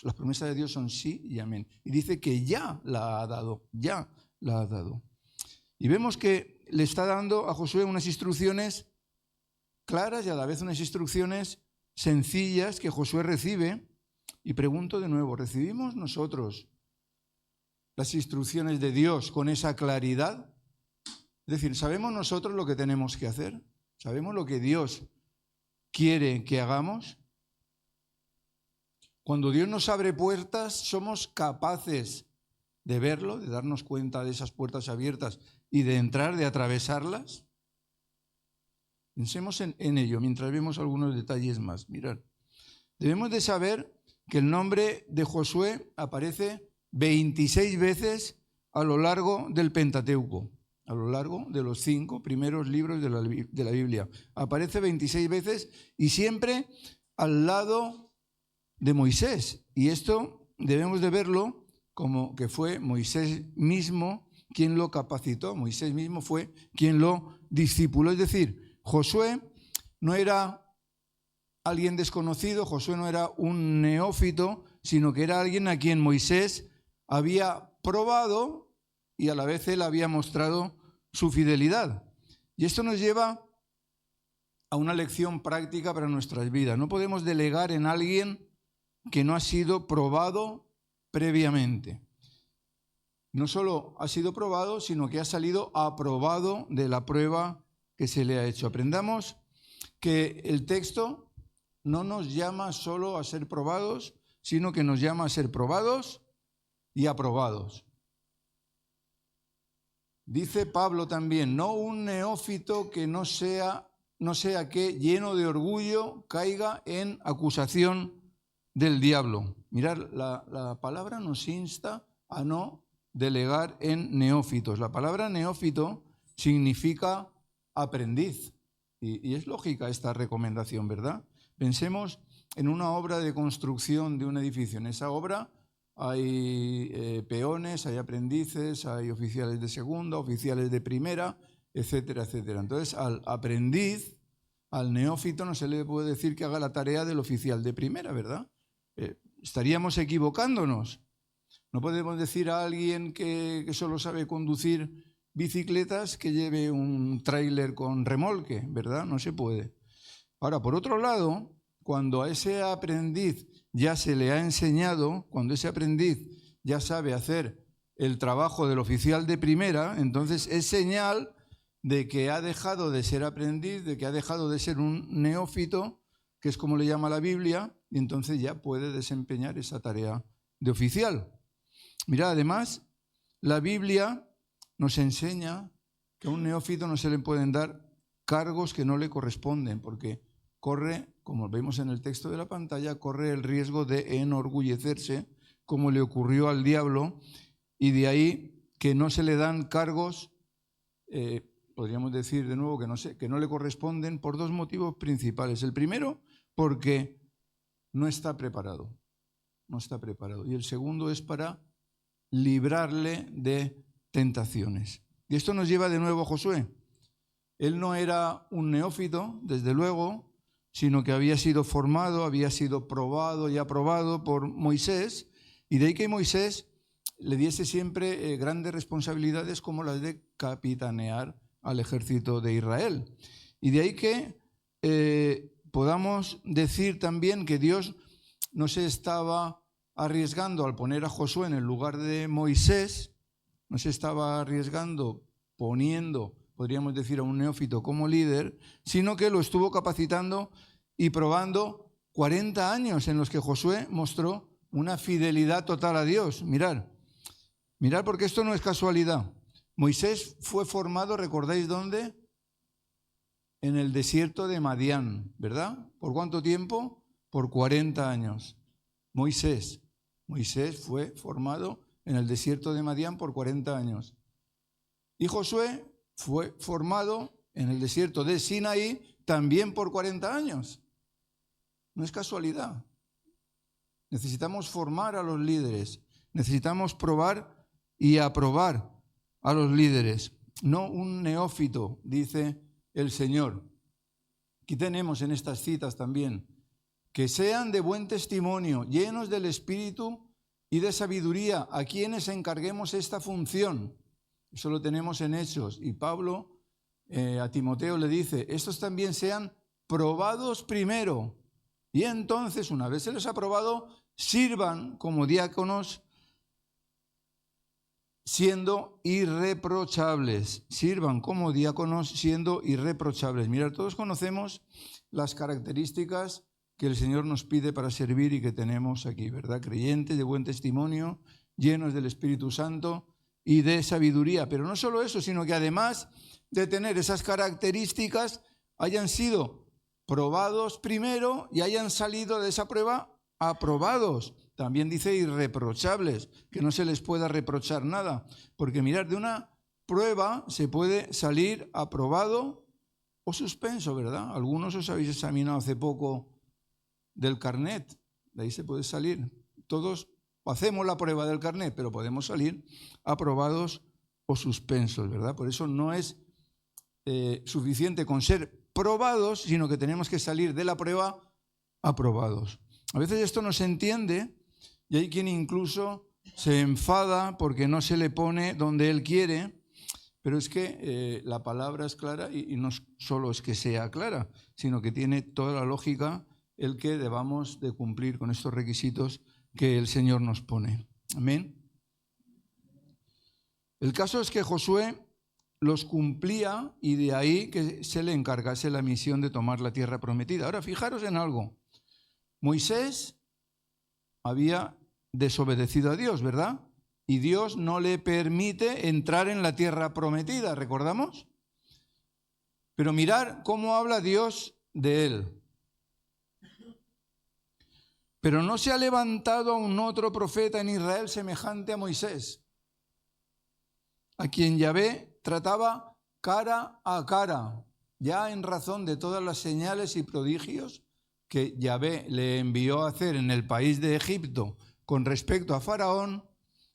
las promesas de Dios son sí y amén. Y dice que ya la ha dado, ya la ha dado. Y vemos que le está dando a Josué unas instrucciones claras y a la vez unas instrucciones sencillas que Josué recibe. Y pregunto de nuevo, ¿recibimos nosotros las instrucciones de Dios con esa claridad? Es decir, ¿sabemos nosotros lo que tenemos que hacer? ¿Sabemos lo que Dios quiere que hagamos? Cuando Dios nos abre puertas, ¿somos capaces de verlo, de darnos cuenta de esas puertas abiertas y de entrar, de atravesarlas? Pensemos en ello mientras vemos algunos detalles más. Mirad, debemos de saber que el nombre de Josué aparece 26 veces a lo largo del Pentateuco, a lo largo de los 5 primeros libros de la Biblia. Aparece 26 veces y siempre al lado de Moisés. Y esto debemos de verlo como que fue Moisés mismo quien lo capacitó. Moisés mismo fue quien lo discipuló. Es decir, Josué no era alguien desconocido, Josué no era un neófito, sino que era alguien a quien Moisés había probado y a la vez él había mostrado su fidelidad. Y esto nos lleva a una lección práctica para nuestras vidas. No podemos delegar en alguien que no ha sido probado previamente. No solo ha sido probado, sino que ha salido aprobado de la prueba que se le ha hecho. Aprendamos que el texto no nos llama solo a ser probados, sino que nos llama a ser probados y aprobados. Dice Pablo también, no un neófito que no sea que lleno de orgullo caiga en acusación del diablo. Mirad, la palabra nos insta a no delegar en neófitos. La palabra neófito significa aprendiz. Y es lógica esta recomendación, ¿verdad? Pensemos en una obra de construcción de un edificio. En esa obra hay peones, hay aprendices, hay oficiales de segunda, oficiales de primera, etcétera, etcétera. Entonces, al aprendiz, al neófito, no se le puede decir que haga la tarea del oficial de primera, ¿verdad? Estaríamos equivocándonos. No podemos decir a alguien que solo sabe conducir bicicletas que lleve un tráiler con remolque, ¿verdad? No se puede. Ahora, por otro lado, cuando a ese aprendiz ya se le ha enseñado, cuando ese aprendiz ya sabe hacer el trabajo del oficial de primera, entonces es señal de que ha dejado de ser aprendiz, de que ha dejado de ser un neófito, que es como le llama la Biblia, y entonces ya puede desempeñar esa tarea de oficial. Mirad, además, la Biblia nos enseña que a un neófito no se le pueden dar cargos que no le corresponden, porque corre, como vemos en el texto de la pantalla, corre el riesgo de enorgullecerse, como le ocurrió al diablo, y de ahí que no se le dan cargos, podríamos decir de nuevo que no le corresponden por dos motivos principales. El primero, porque no está preparado, y el segundo es para librarle de tentaciones. Y esto nos lleva de nuevo a Josué. Él no era un neófito, desde luego, sino que había sido formado, había sido probado y aprobado por Moisés, y de ahí que Moisés le diese siempre grandes responsabilidades como las de capitanear al ejército de Israel. Y de ahí que podamos decir también que Dios no se estaba arriesgando al poner a Josué en el lugar de Moisés, no se estaba arriesgando poniendo, podríamos decir, a un neófito como líder, sino que lo estuvo capacitando y probando 40 años en los que Josué mostró una fidelidad total a Dios. Mirad porque esto no es casualidad. Moisés fue formado, ¿recordáis dónde? En el desierto de Madián, ¿verdad? ¿Por cuánto tiempo? Por 40 años. Moisés fue formado en el desierto de Madián por 40 años. Y Josué fue formado en el desierto de Sinaí también por 40 años. No es casualidad. Necesitamos formar a los líderes. Necesitamos probar y aprobar a los líderes. No un neófito, dice el Señor. Aquí tenemos en estas citas también, que sean de buen testimonio, llenos del Espíritu y de sabiduría, a quienes encarguemos esta función. Eso lo tenemos en Hechos. Y Pablo a Timoteo le dice, estos también sean probados primero. Y entonces, una vez se les ha probado, sirvan como diáconos siendo irreprochables. Sirvan como diáconos siendo irreprochables. Mirad, todos conocemos las características que el Señor nos pide para servir y que tenemos aquí, ¿verdad? Creyentes, de buen testimonio, llenos del Espíritu Santo y de sabiduría. Pero no solo eso, sino que además de tener esas características, hayan sido probados primero y hayan salido de esa prueba aprobados. También dice irreprochables, que no se les pueda reprochar nada. Porque mirad, de una prueba se puede salir aprobado o suspenso, ¿verdad? Algunos os habéis examinado hace poco del carnet, de ahí se puede salir. Todos hacemos la prueba del carnet, pero podemos salir aprobados o suspensos, ¿verdad? Por eso no es suficiente con ser probados, sino que tenemos que salir de la prueba aprobados. A veces esto no se entiende y hay quien incluso se enfada porque no se le pone donde él quiere, pero es que la palabra es clara y no solo es que sea clara, sino que tiene toda la lógica el que debamos de cumplir con estos requisitos que el Señor nos pone. Amén. El caso es que Josué los cumplía y de ahí que se le encargase la misión de tomar la tierra prometida. Ahora, fijaros en algo. Moisés había desobedecido a Dios, ¿verdad? Y Dios no le permite entrar en la tierra prometida, ¿recordamos? Pero mirar cómo habla Dios de él. Pero no se ha levantado aún otro profeta en Israel semejante a Moisés, a quien Yahvé trataba cara a cara, ya en razón de todas las señales y prodigios que Yahvé le envió a hacer en el país de Egipto con respecto a Faraón,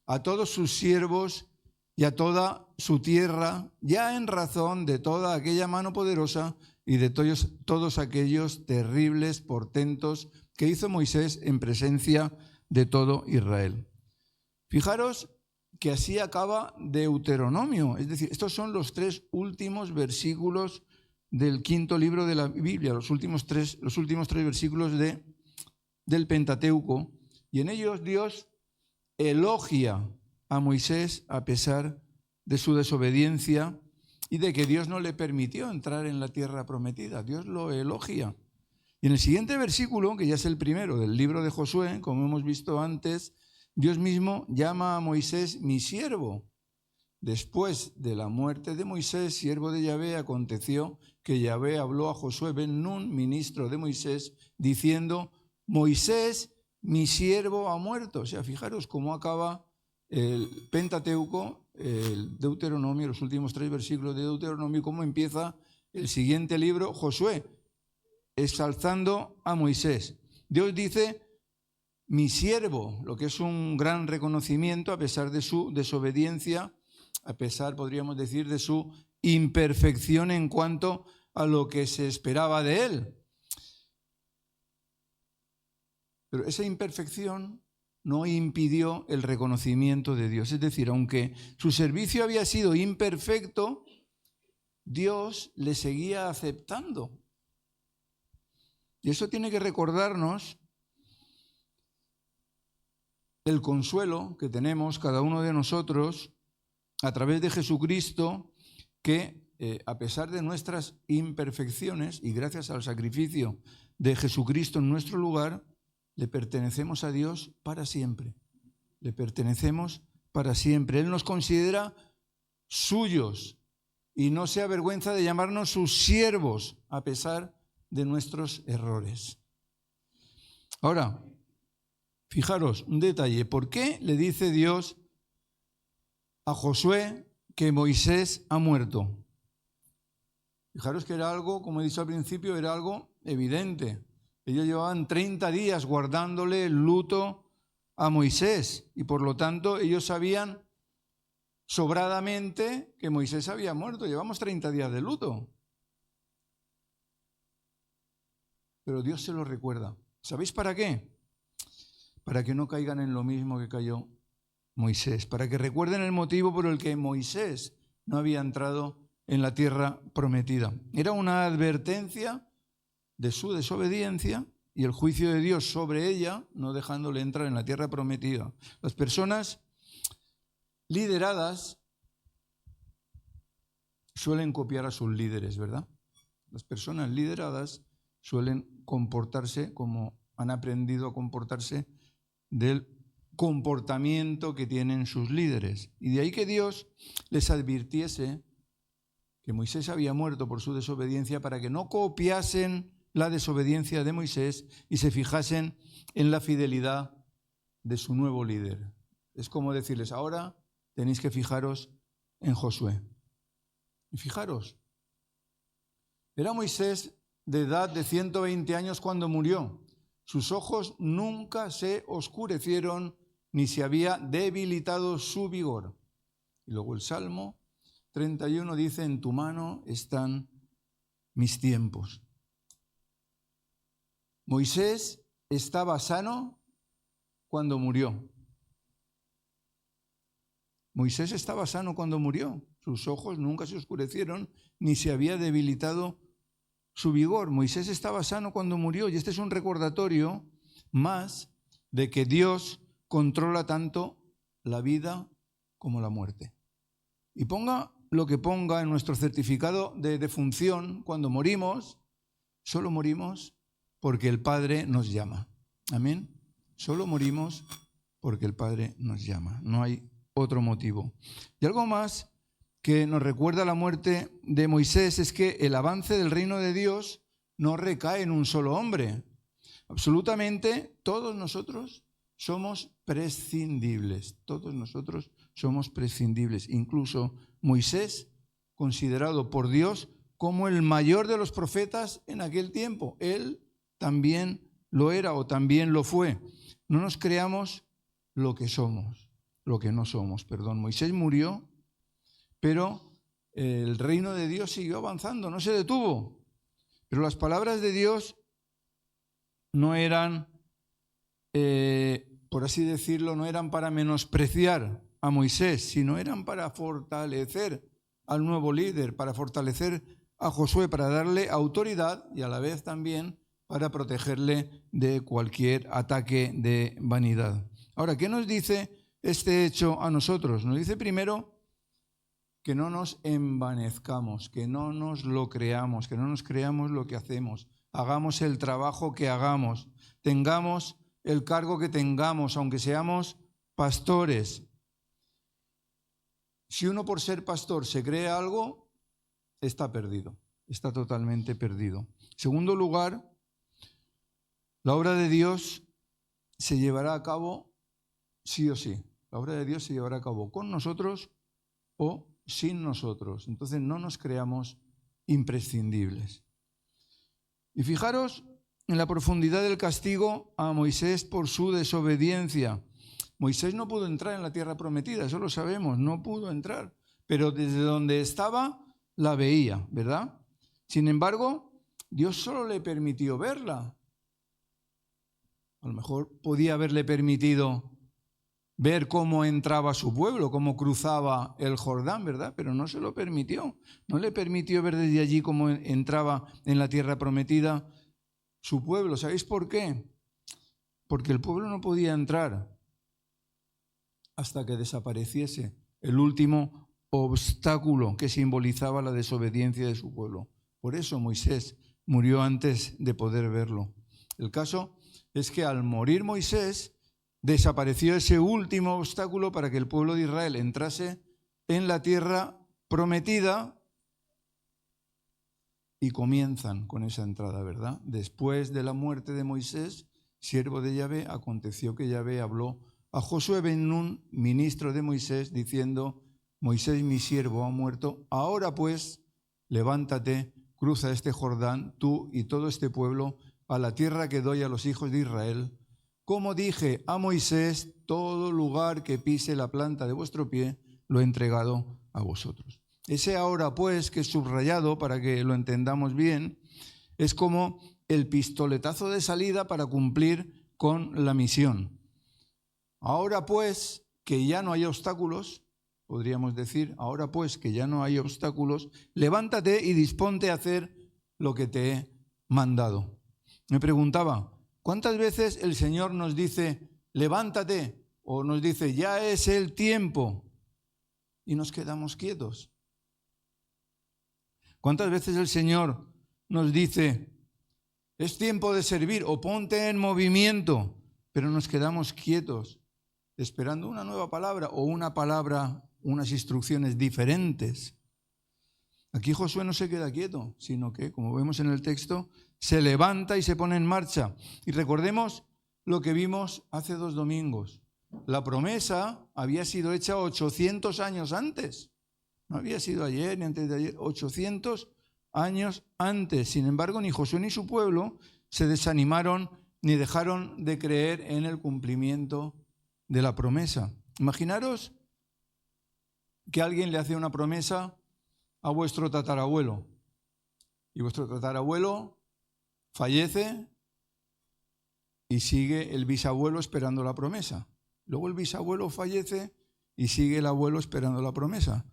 a todos sus siervos y a toda su tierra, ya en razón de toda aquella mano poderosa y de todos aquellos terribles portentos que hizo Moisés en presencia de todo Israel. Fijaros que así acaba Deuteronomio, es decir, estos son los 3 últimos versículos del 5º libro de la Biblia, los últimos tres versículos del Pentateuco, y en ellos Dios elogia a Moisés a pesar de su desobediencia y de que Dios no le permitió entrar en la tierra prometida. Dios lo elogia. Y en el siguiente versículo, que ya es el primero del libro de Josué, como hemos visto antes, Dios mismo llama a Moisés mi siervo. Después de la muerte de Moisés, siervo de Yahvé, aconteció que Yahvé habló a Josué ben Nun, ministro de Moisés, diciendo, Moisés, mi siervo, ha muerto. O sea, fijaros cómo acaba el Pentateuco, el Deuteronomio, los últimos 3 versículos de Deuteronomio, cómo empieza el siguiente libro, Josué, exalzando a Moisés. Dios dice, mi siervo, lo que es un gran reconocimiento a pesar de su desobediencia, a pesar, podríamos decir, de su imperfección en cuanto a lo que se esperaba de él. Pero esa imperfección no impidió el reconocimiento de Dios. Es decir, aunque su servicio había sido imperfecto, Dios le seguía aceptando. Y eso tiene que recordarnos el consuelo que tenemos cada uno de nosotros a través de Jesucristo, que a pesar de nuestras imperfecciones y gracias al sacrificio de Jesucristo en nuestro lugar, le pertenecemos a Dios para siempre. Le pertenecemos para siempre. Él nos considera suyos y no se avergüenza de llamarnos sus siervos, a pesar de nuestros errores. Ahora, fijaros, un detalle. ¿Por qué le dice Dios a Josué que Moisés ha muerto? Fijaros que era algo, como he dicho al principio, era algo evidente. Ellos llevaban 30 días guardándole el luto a Moisés y por lo tanto ellos sabían sobradamente que Moisés había muerto. Llevamos 30 días de luto. Pero Dios se lo recuerda. ¿Sabéis para qué? Para que no caigan en lo mismo que cayó Moisés, para que recuerden el motivo por el que Moisés no había entrado en la tierra prometida. Era una advertencia de su desobediencia y el juicio de Dios sobre ella, no dejándole entrar en la tierra prometida. Las personas lideradas suelen copiar a sus líderes, ¿verdad? Las personas lideradas suelen comportarse como han aprendido a comportarse del comportamiento que tienen sus líderes. Y de ahí que Dios les advirtiese que Moisés había muerto por su desobediencia para que no copiasen la desobediencia de Moisés y se fijasen en la fidelidad de su nuevo líder. Es como decirles, ahora tenéis que fijaros en Josué. Y fijaros, era Moisés de edad de 120 años cuando murió. Sus ojos nunca se oscurecieron ni se había debilitado su vigor. Y luego el Salmo 31 dice, en tu mano están mis tiempos. Moisés estaba sano cuando murió. Moisés estaba sano cuando murió. Sus ojos nunca se oscurecieron ni se había debilitado su vigor. Moisés estaba sano cuando murió y este es un recordatorio más de que Dios controla tanto la vida como la muerte. Y ponga lo que ponga en nuestro certificado de defunción, cuando morimos, solo morimos porque el Padre nos llama. Amén. Solo morimos porque el Padre nos llama. No hay otro motivo. Y algo más que nos recuerda la muerte de Moisés es que el avance del reino de Dios no recae en un solo hombre. Absolutamente todos nosotros somos prescindibles. Todos nosotros somos prescindibles. Incluso Moisés, considerado por Dios como el mayor de los profetas en aquel tiempo. Él también lo era o también lo fue. No nos creamos lo que somos, lo que no somos, perdón. Moisés murió, pero el reino de Dios siguió avanzando, no se detuvo. Pero las palabras de Dios no eran, por así decirlo, no eran para menospreciar a Moisés, sino eran para fortalecer al nuevo líder, para fortalecer a Josué, para darle autoridad y a la vez también para protegerle de cualquier ataque de vanidad. Ahora, ¿qué nos dice este hecho a nosotros? Nos dice primero que no nos envanezcamos, que no nos lo creamos, que no nos creamos lo que hacemos, hagamos el trabajo que hagamos, tengamos el cargo que tengamos, aunque seamos pastores. Si uno por ser pastor se cree algo, está perdido, está totalmente perdido. En segundo lugar, la obra de Dios se llevará a cabo sí o sí. La obra de Dios se llevará a cabo con nosotros o sin nosotros. Entonces no nos creamos imprescindibles. Y fijaros en la profundidad del castigo a Moisés por su desobediencia. Moisés no pudo entrar en la tierra prometida, eso lo sabemos, no pudo entrar. Pero desde donde estaba la veía, ¿verdad? Sin embargo, Dios solo le permitió verla. A lo mejor podía haberle permitido ver cómo entraba su pueblo, cómo cruzaba el Jordán, ¿verdad? Pero no se lo permitió. No le permitió ver desde allí cómo entraba en la tierra prometida su pueblo. ¿Sabéis por qué? Porque el pueblo no podía entrar hasta que desapareciese el último obstáculo que simbolizaba la desobediencia de su pueblo. Por eso Moisés murió antes de poder verlo. El caso es que al morir Moisés, desapareció ese último obstáculo para que el pueblo de Israel entrase en la tierra prometida y comienzan con esa entrada, ¿verdad? Después de la muerte de Moisés, siervo de Yahvé, aconteció que Yahvé habló a Josué ben Nun, ministro de Moisés, diciendo: Moisés mi siervo ha muerto, ahora pues levántate, cruza este Jordán, tú y todo este pueblo, a la tierra que doy a los hijos de Israel. Como dije a Moisés, todo lugar que pise la planta de vuestro pie, lo he entregado a vosotros. Ese ahora pues, que es subrayado para que lo entendamos bien, es como el pistoletazo de salida para cumplir con la misión. Ahora pues, que ya no hay obstáculos, podríamos decir, ahora pues que ya no hay obstáculos, levántate y disponte a hacer lo que te he mandado. Me preguntaba, ¿cuántas veces el Señor nos dice, levántate, o nos dice, ya es el tiempo, y nos quedamos quietos? ¿Cuántas veces el Señor nos dice, es tiempo de servir, o ponte en movimiento, pero nos quedamos quietos, esperando una nueva palabra o una palabra, unas instrucciones diferentes? Aquí Josué no se queda quieto, sino que, como vemos en el texto, se levanta y se pone en marcha. Y recordemos lo que vimos hace 2 domingos. La promesa había sido hecha 800 años antes. No había sido ayer ni antes de ayer, 800 años antes. Sin embargo, ni Josué ni su pueblo se desanimaron ni dejaron de creer en el cumplimiento de la promesa. Imaginaros que alguien le hace una promesa a vuestro tatarabuelo y vuestro tatarabuelo fallece y sigue el bisabuelo esperando la promesa. Luego el bisabuelo fallece y sigue el abuelo esperando la promesa.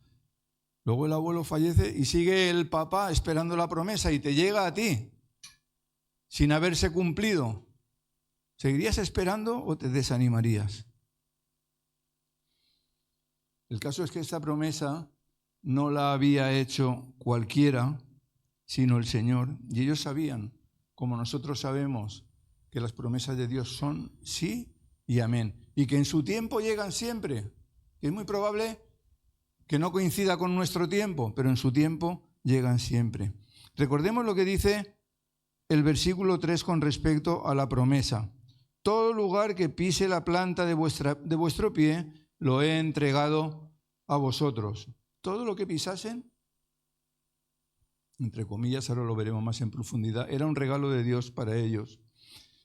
Luego el abuelo fallece y sigue el papá esperando la promesa y te llega a ti sin haberse cumplido. ¿Seguirías esperando o te desanimarías? El caso es que esta promesa no la había hecho cualquiera, sino el Señor. Y ellos sabían, como nosotros sabemos, que las promesas de Dios son sí y amén. Y que en su tiempo llegan siempre. Es muy probable que no coincida con nuestro tiempo, pero en su tiempo llegan siempre. Recordemos lo que dice el versículo 3 con respecto a la promesa. Todo lugar que pise la planta de vuestro pie, lo he entregado a vosotros. Todo lo que pisasen, entre comillas, ahora lo veremos más en profundidad, era un regalo de Dios para ellos.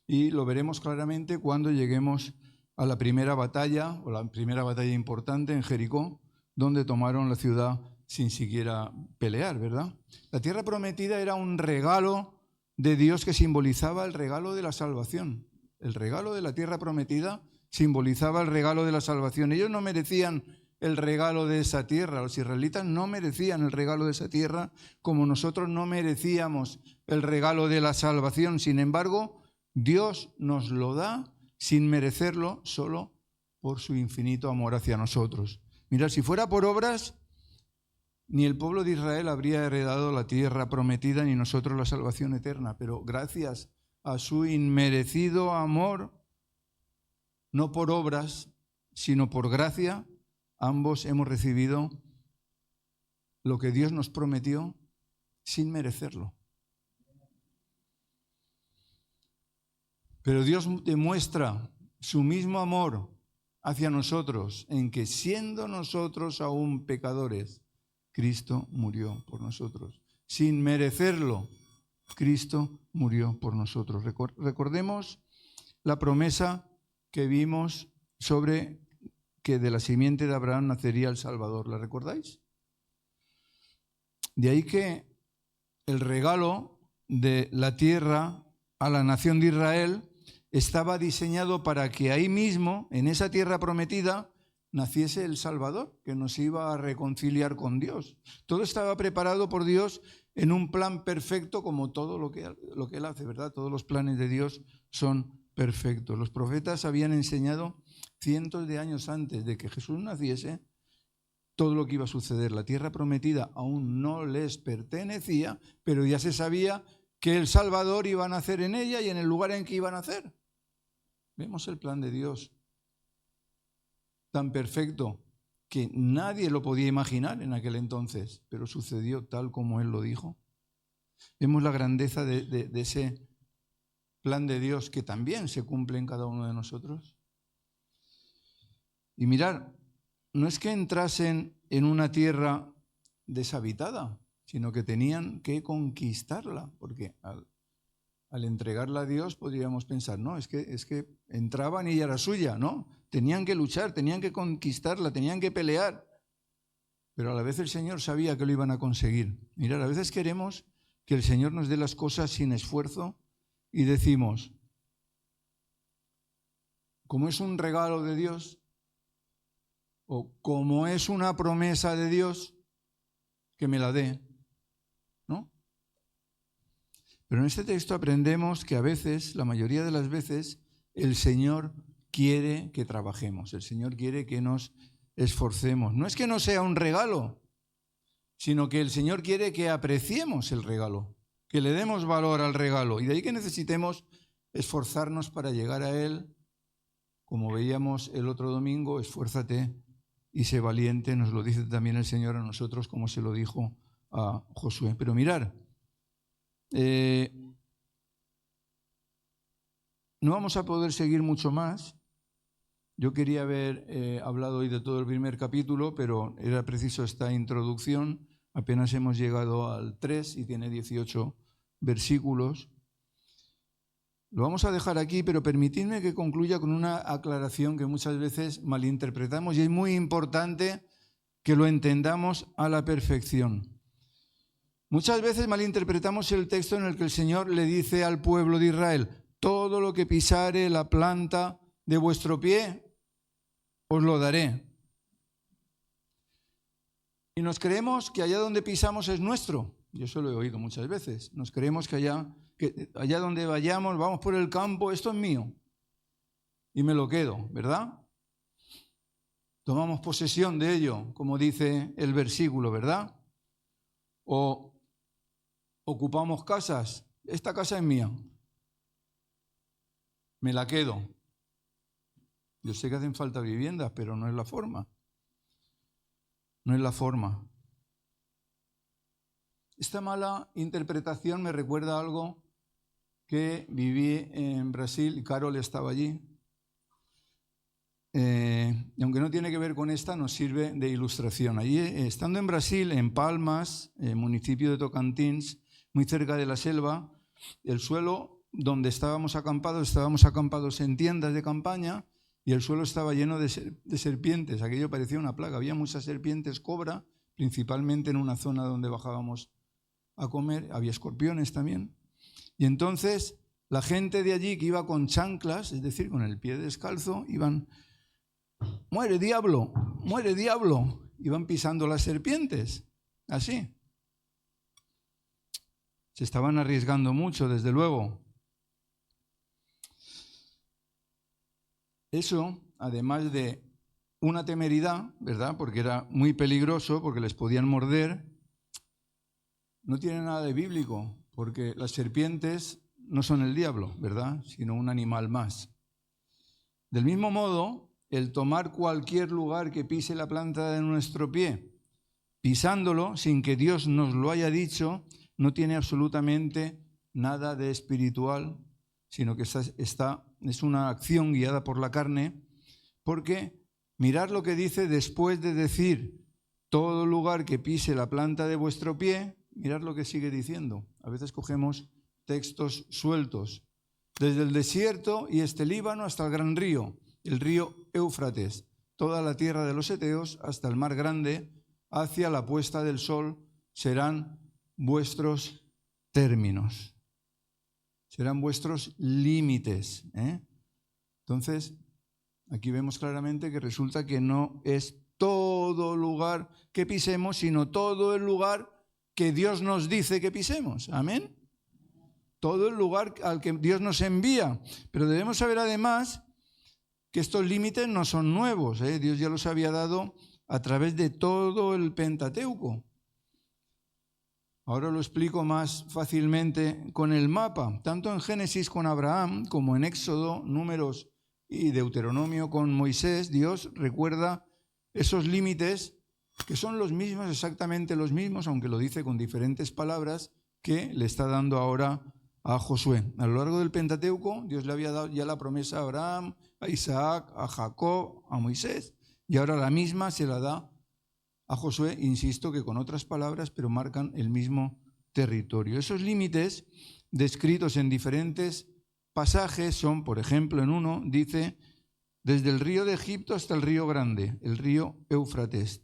Y lo veremos claramente cuando lleguemos a la primera batalla, o la primera batalla importante en Jericó, donde tomaron la ciudad sin siquiera pelear, ¿verdad? La tierra prometida era un regalo de Dios que simbolizaba el regalo de la salvación. El regalo de la tierra prometida simbolizaba el regalo de la salvación. Ellos no merecían el regalo de esa tierra. Los israelitas no merecían el regalo de esa tierra, como nosotros no merecíamos el regalo de la salvación. Sin embargo, Dios nos lo da sin merecerlo, solo por su infinito amor hacia nosotros. Mirad, si fuera por obras, ni el pueblo de Israel habría heredado la tierra prometida, ni nosotros la salvación eterna. Pero gracias a su inmerecido amor, no por obras, sino por gracia, ambos hemos recibido lo que Dios nos prometió sin merecerlo. Pero Dios demuestra su mismo amor hacia nosotros en que, siendo nosotros aún pecadores, Cristo murió por nosotros. Sin merecerlo, Cristo murió por nosotros. Recordemos la promesa que vimos sobre que de la simiente de Abraham nacería el Salvador. ¿La recordáis? De ahí que el regalo de la tierra a la nación de Israel estaba diseñado para que ahí mismo, en esa tierra prometida, naciese el Salvador, que nos iba a reconciliar con Dios. Todo estaba preparado por Dios en un plan perfecto, como todo lo que Él hace, ¿verdad? Todos los planes de Dios son perfectos. Los profetas habían enseñado cientos de años antes de que Jesús naciese todo lo que iba a suceder. La tierra prometida aún no les pertenecía, pero ya se sabía que el Salvador iba a nacer en ella y en el lugar en que iba a nacer. Vemos el plan de Dios tan perfecto que nadie lo podía imaginar en aquel entonces, pero sucedió tal como Él lo dijo. Vemos la grandeza de ese plan de Dios que también se cumple en cada uno de nosotros. Y mirar, no es que entrasen en una tierra deshabitada, sino que tenían que conquistarla, porque al entregarla a Dios podríamos pensar, no, es que entraban y ya era suya, ¿no? Tenían que luchar, tenían que conquistarla, tenían que pelear, pero a la vez el Señor sabía que lo iban a conseguir. Mirad, a veces queremos que el Señor nos dé las cosas sin esfuerzo y decimos, como es un regalo de Dios, o como es una promesa de Dios, que me la dé, ¿no? Pero en este texto aprendemos que a veces, la mayoría de las veces, el Señor quiere que trabajemos, el Señor quiere que nos esforcemos. No es que no sea un regalo, sino que el Señor quiere que apreciemos el regalo, que le demos valor al regalo. Y de ahí que necesitemos esforzarnos para llegar a Él. Como veíamos el otro domingo, esfuérzate y sé valiente, nos lo dice también el Señor a nosotros, como se lo dijo a Josué. Pero mirar, no vamos a poder seguir mucho más. Yo quería haber hablado hoy de todo el primer capítulo, pero era preciso esta introducción. Apenas hemos llegado al 3 y tiene 18 versículos. Lo vamos a dejar aquí, pero permitidme que concluya con una aclaración que muchas veces malinterpretamos y es muy importante que lo entendamos a la perfección. Muchas veces malinterpretamos el texto en el que el Señor le dice al pueblo de Israel, todo lo que pisare la planta de vuestro pie, os lo daré. Y nos creemos que allá donde pisamos es nuestro. Yo eso lo he oído muchas veces. Nos creemos que allá donde vayamos, vamos por el campo, esto es mío. Y me lo quedo, ¿verdad? Tomamos posesión de ello, como dice el versículo, ¿verdad? O ocupamos casas. Esta casa es mía. Me la quedo. Yo sé que hacen falta viviendas, pero no es la forma. No es la forma. Esta mala interpretación me recuerda a algo que viví en Brasil y Carol estaba allí. Y aunque no tiene que ver con esta, nos sirve de ilustración. Allí, estando en Brasil, en Palmas, municipio de Tocantins, muy cerca de la selva, el suelo donde estábamos acampados en tiendas de campaña y el suelo estaba lleno de serpientes. Aquello parecía una plaga. Había muchas serpientes cobra, principalmente en una zona donde bajábamos a comer. Había escorpiones también. Y entonces la gente de allí que iba con chanclas, es decir, con el pie descalzo, iban, muere diablo, iban pisando las serpientes, así. Se estaban arriesgando mucho, desde luego. Eso, además de una temeridad, ¿verdad? Porque era muy peligroso, porque les podían morder, no tiene nada de bíblico, porque las serpientes no son el diablo, ¿verdad? Sino un animal más. Del mismo modo, el tomar cualquier lugar que pise la planta de nuestro pie, pisándolo sin que Dios nos lo haya dicho, no tiene absolutamente nada de espiritual, sino que es una acción guiada por la carne, porque mirad lo que dice después de decir todo lugar que pise la planta de vuestro pie, mirad lo que sigue diciendo. A veces cogemos textos sueltos. Desde el desierto y este Líbano hasta el gran río, el río Éufrates, toda la tierra de los heteos hasta el mar grande, hacia la puesta del sol, serán vuestros términos. Serán vuestros límites. Entonces, aquí vemos claramente que resulta que no es todo lugar que pisemos, sino todo el lugar que Dios nos dice que pisemos. Amén. Todo el lugar al que Dios nos envía. Pero debemos saber además que estos límites no son nuevos. Dios ya los había dado a través de todo el Pentateuco. Ahora lo explico más fácilmente con el mapa. Tanto en Génesis con Abraham como en Éxodo, Números y Deuteronomio con Moisés, Dios recuerda esos límites que son los mismos, exactamente los mismos, aunque lo dice con diferentes palabras, que le está dando ahora a Josué. A lo largo del Pentateuco, Dios le había dado ya la promesa a Abraham, a Isaac, a Jacob, a Moisés, y ahora la misma se la da a Josué, insisto que con otras palabras, pero marcan el mismo territorio. Esos límites descritos en diferentes pasajes son, por ejemplo, en uno dice, desde el río de Egipto hasta el río Grande, el río Éufrates,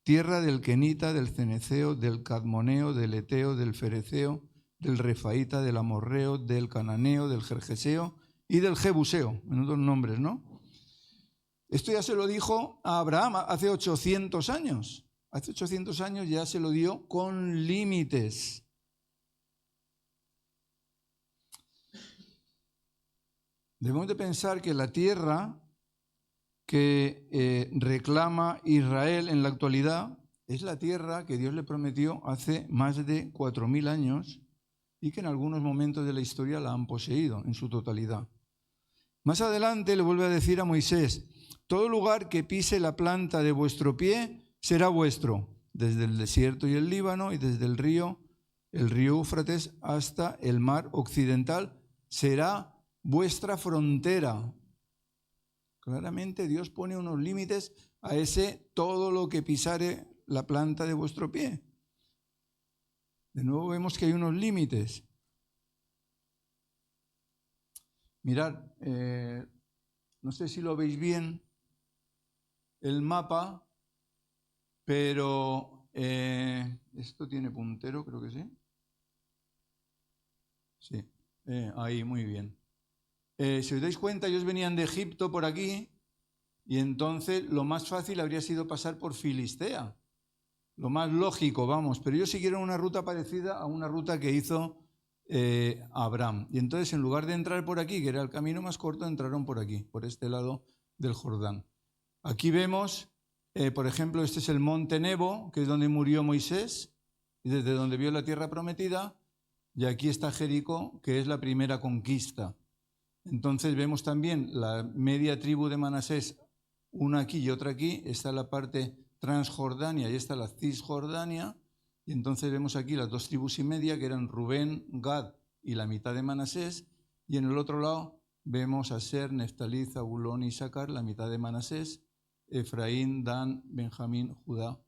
tierra del Kenita, del Ceneceo, del Cadmoneo, del Eteo, del Fereceo, del Refaíta, del Amorreo, del Cananeo, del Gergeseo y del Jebuseo. Menudos nombres, ¿no? Esto ya se lo dijo a Abraham hace 800 años. Hace 800 años ya se lo dio con límites. Debemos de pensar que la tierra que reclama Israel en la actualidad es la tierra que Dios le prometió hace más de 4.000 años y que en algunos momentos de la historia la han poseído en su totalidad. Más adelante le vuelve a decir a Moisés, todo lugar que pise la planta de vuestro pie será vuestro, desde el desierto y el Líbano y desde el río Éufrates hasta el mar occidental, será vuestra frontera. Claramente Dios pone unos límites a ese todo lo que pisare la planta de vuestro pie. De nuevo vemos que hay unos límites. Mirad, no sé si lo veis bien, el mapa, pero esto tiene puntero, creo que sí. Sí, ahí, muy bien. Si os dais cuenta, ellos venían de Egipto por aquí y entonces lo más fácil habría sido pasar por Filistea. Lo más lógico, vamos, pero ellos siguieron una ruta parecida a una ruta que hizo Abraham. Y entonces en lugar de entrar por aquí, que era el camino más corto, entraron por aquí, por este lado del Jordán. Aquí vemos, por ejemplo, este es el monte Nebo, que es donde murió Moisés, y desde donde vio la tierra prometida, y aquí está Jericó, que es la primera conquista. Entonces vemos también la media tribu de Manasés, una aquí y otra aquí, está la parte Transjordania y está la Cisjordania, y entonces vemos aquí las dos tribus y media que eran Rubén, Gad y la mitad de Manasés, y en el otro lado vemos a Aser, Neftalí, Zabulón y Isaacar, la mitad de Manasés, Efraín, Dan, Benjamín, Judá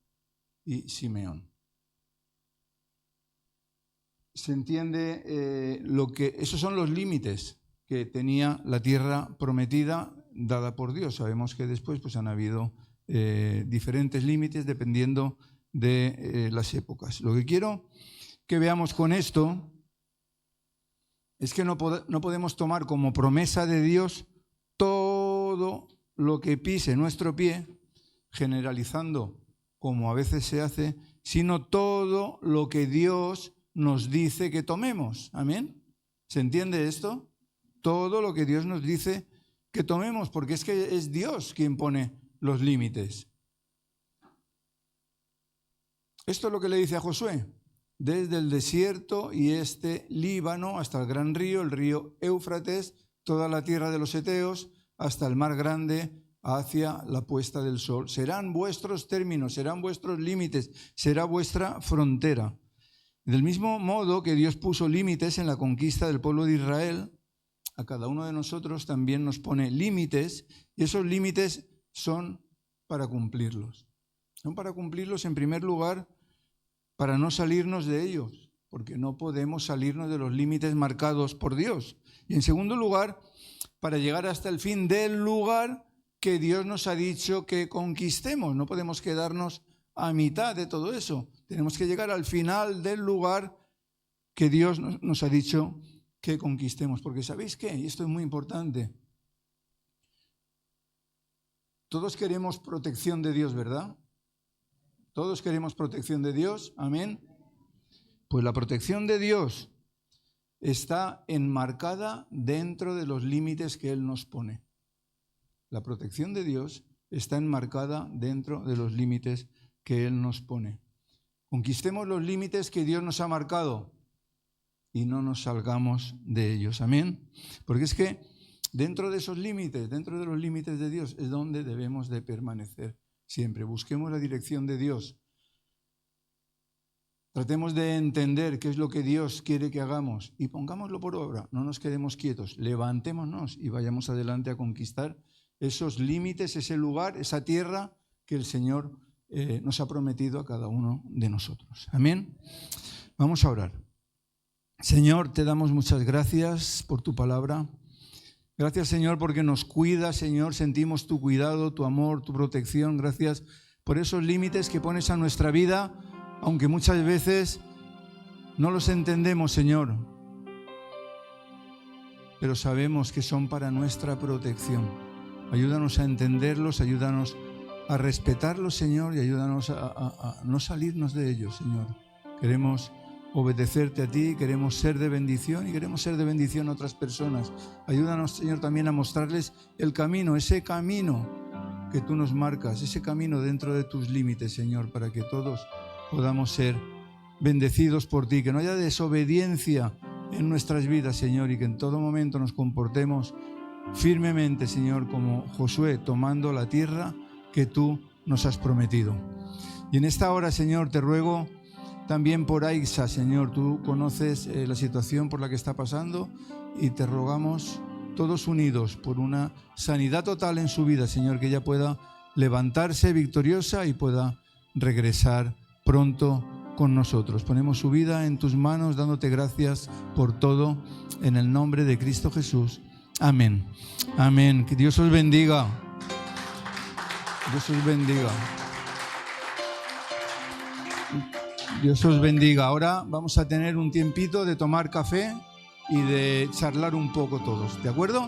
y Simeón. Se entiende esos son los límites que tenía la tierra prometida dada por Dios. Sabemos que después pues, han habido diferentes límites dependiendo de las épocas. Lo que quiero que veamos con esto es que no podemos tomar como promesa de Dios todo lo que pise nuestro pie, generalizando como a veces se hace, sino todo lo que Dios nos dice que tomemos. ¿Amén? ¿Se entiende esto? Todo lo que Dios nos dice que tomemos, porque es que es Dios quien pone los límites. Esto es lo que le dice a Josué. Desde el desierto y este Líbano hasta el gran río, el río Éufrates, toda la tierra de los Eteos, hasta el mar grande, hacia la puesta del sol. Serán vuestros términos, serán vuestros límites, será vuestra frontera. Del mismo modo que Dios puso límites en la conquista del pueblo de Israel, a cada uno de nosotros también nos pone límites, y esos límites son para cumplirlos. Son para cumplirlos en primer lugar para no salirnos de ellos, porque no podemos salirnos de los límites marcados por Dios. Y en segundo lugar, para llegar hasta el fin del lugar que Dios nos ha dicho que conquistemos. No podemos quedarnos a mitad de todo eso. Tenemos que llegar al final del lugar que Dios nos ha dicho que conquistemos. Porque ¿sabéis qué? Y esto es muy importante. Todos queremos protección de Dios, ¿verdad? Todos queremos protección de Dios. Amén. Pues la protección de Dios está enmarcada dentro de los límites que Él nos pone. La protección de Dios está enmarcada dentro de los límites que Él nos pone. Conquistemos los límites que Dios nos ha marcado y no nos salgamos de ellos. Amén. Porque es que dentro de esos límites, dentro de los límites de Dios, es donde debemos de permanecer siempre. Busquemos la dirección de Dios. Tratemos de entender qué es lo que Dios quiere que hagamos y pongámoslo por obra. No nos quedemos quietos, levantémonos y vayamos adelante a conquistar esos límites, ese lugar, esa tierra que el Señor nos ha prometido a cada uno de nosotros. Amén. Vamos a orar. Señor, te damos muchas gracias por tu palabra. Gracias, Señor, porque nos cuidas, Señor. Sentimos tu cuidado, tu amor, tu protección. Gracias por esos límites que pones a nuestra vida, aunque muchas veces no los entendemos, Señor. Pero sabemos que son para nuestra protección. Ayúdanos a entenderlos, ayúdanos a respetarlos, Señor, y ayúdanos a no salirnos de ellos, Señor. Queremos obedecerte a ti, queremos ser de bendición y queremos ser de bendición a otras personas. Ayúdanos, Señor, también a mostrarles el camino, ese camino que tú nos marcas, ese camino dentro de tus límites, Señor, para que todos podamos ser bendecidos por ti, que no haya desobediencia en nuestras vidas, Señor, y que en todo momento nos comportemos firmemente, Señor, como Josué, tomando la tierra que tú nos has prometido. Y en esta hora, Señor, te ruego también por Aixa, Señor, tú conoces la situación por la que está pasando y te rogamos todos unidos por una sanidad total en su vida, Señor, que ella pueda levantarse victoriosa y pueda regresar pronto con nosotros. Ponemos su vida en tus manos, dándote gracias por todo, en el nombre de Cristo Jesús. Amén. Amén. Que Dios os bendiga. Dios os bendiga. Dios os bendiga. Ahora vamos a tener un tiempito de tomar café y de charlar un poco todos, ¿de acuerdo?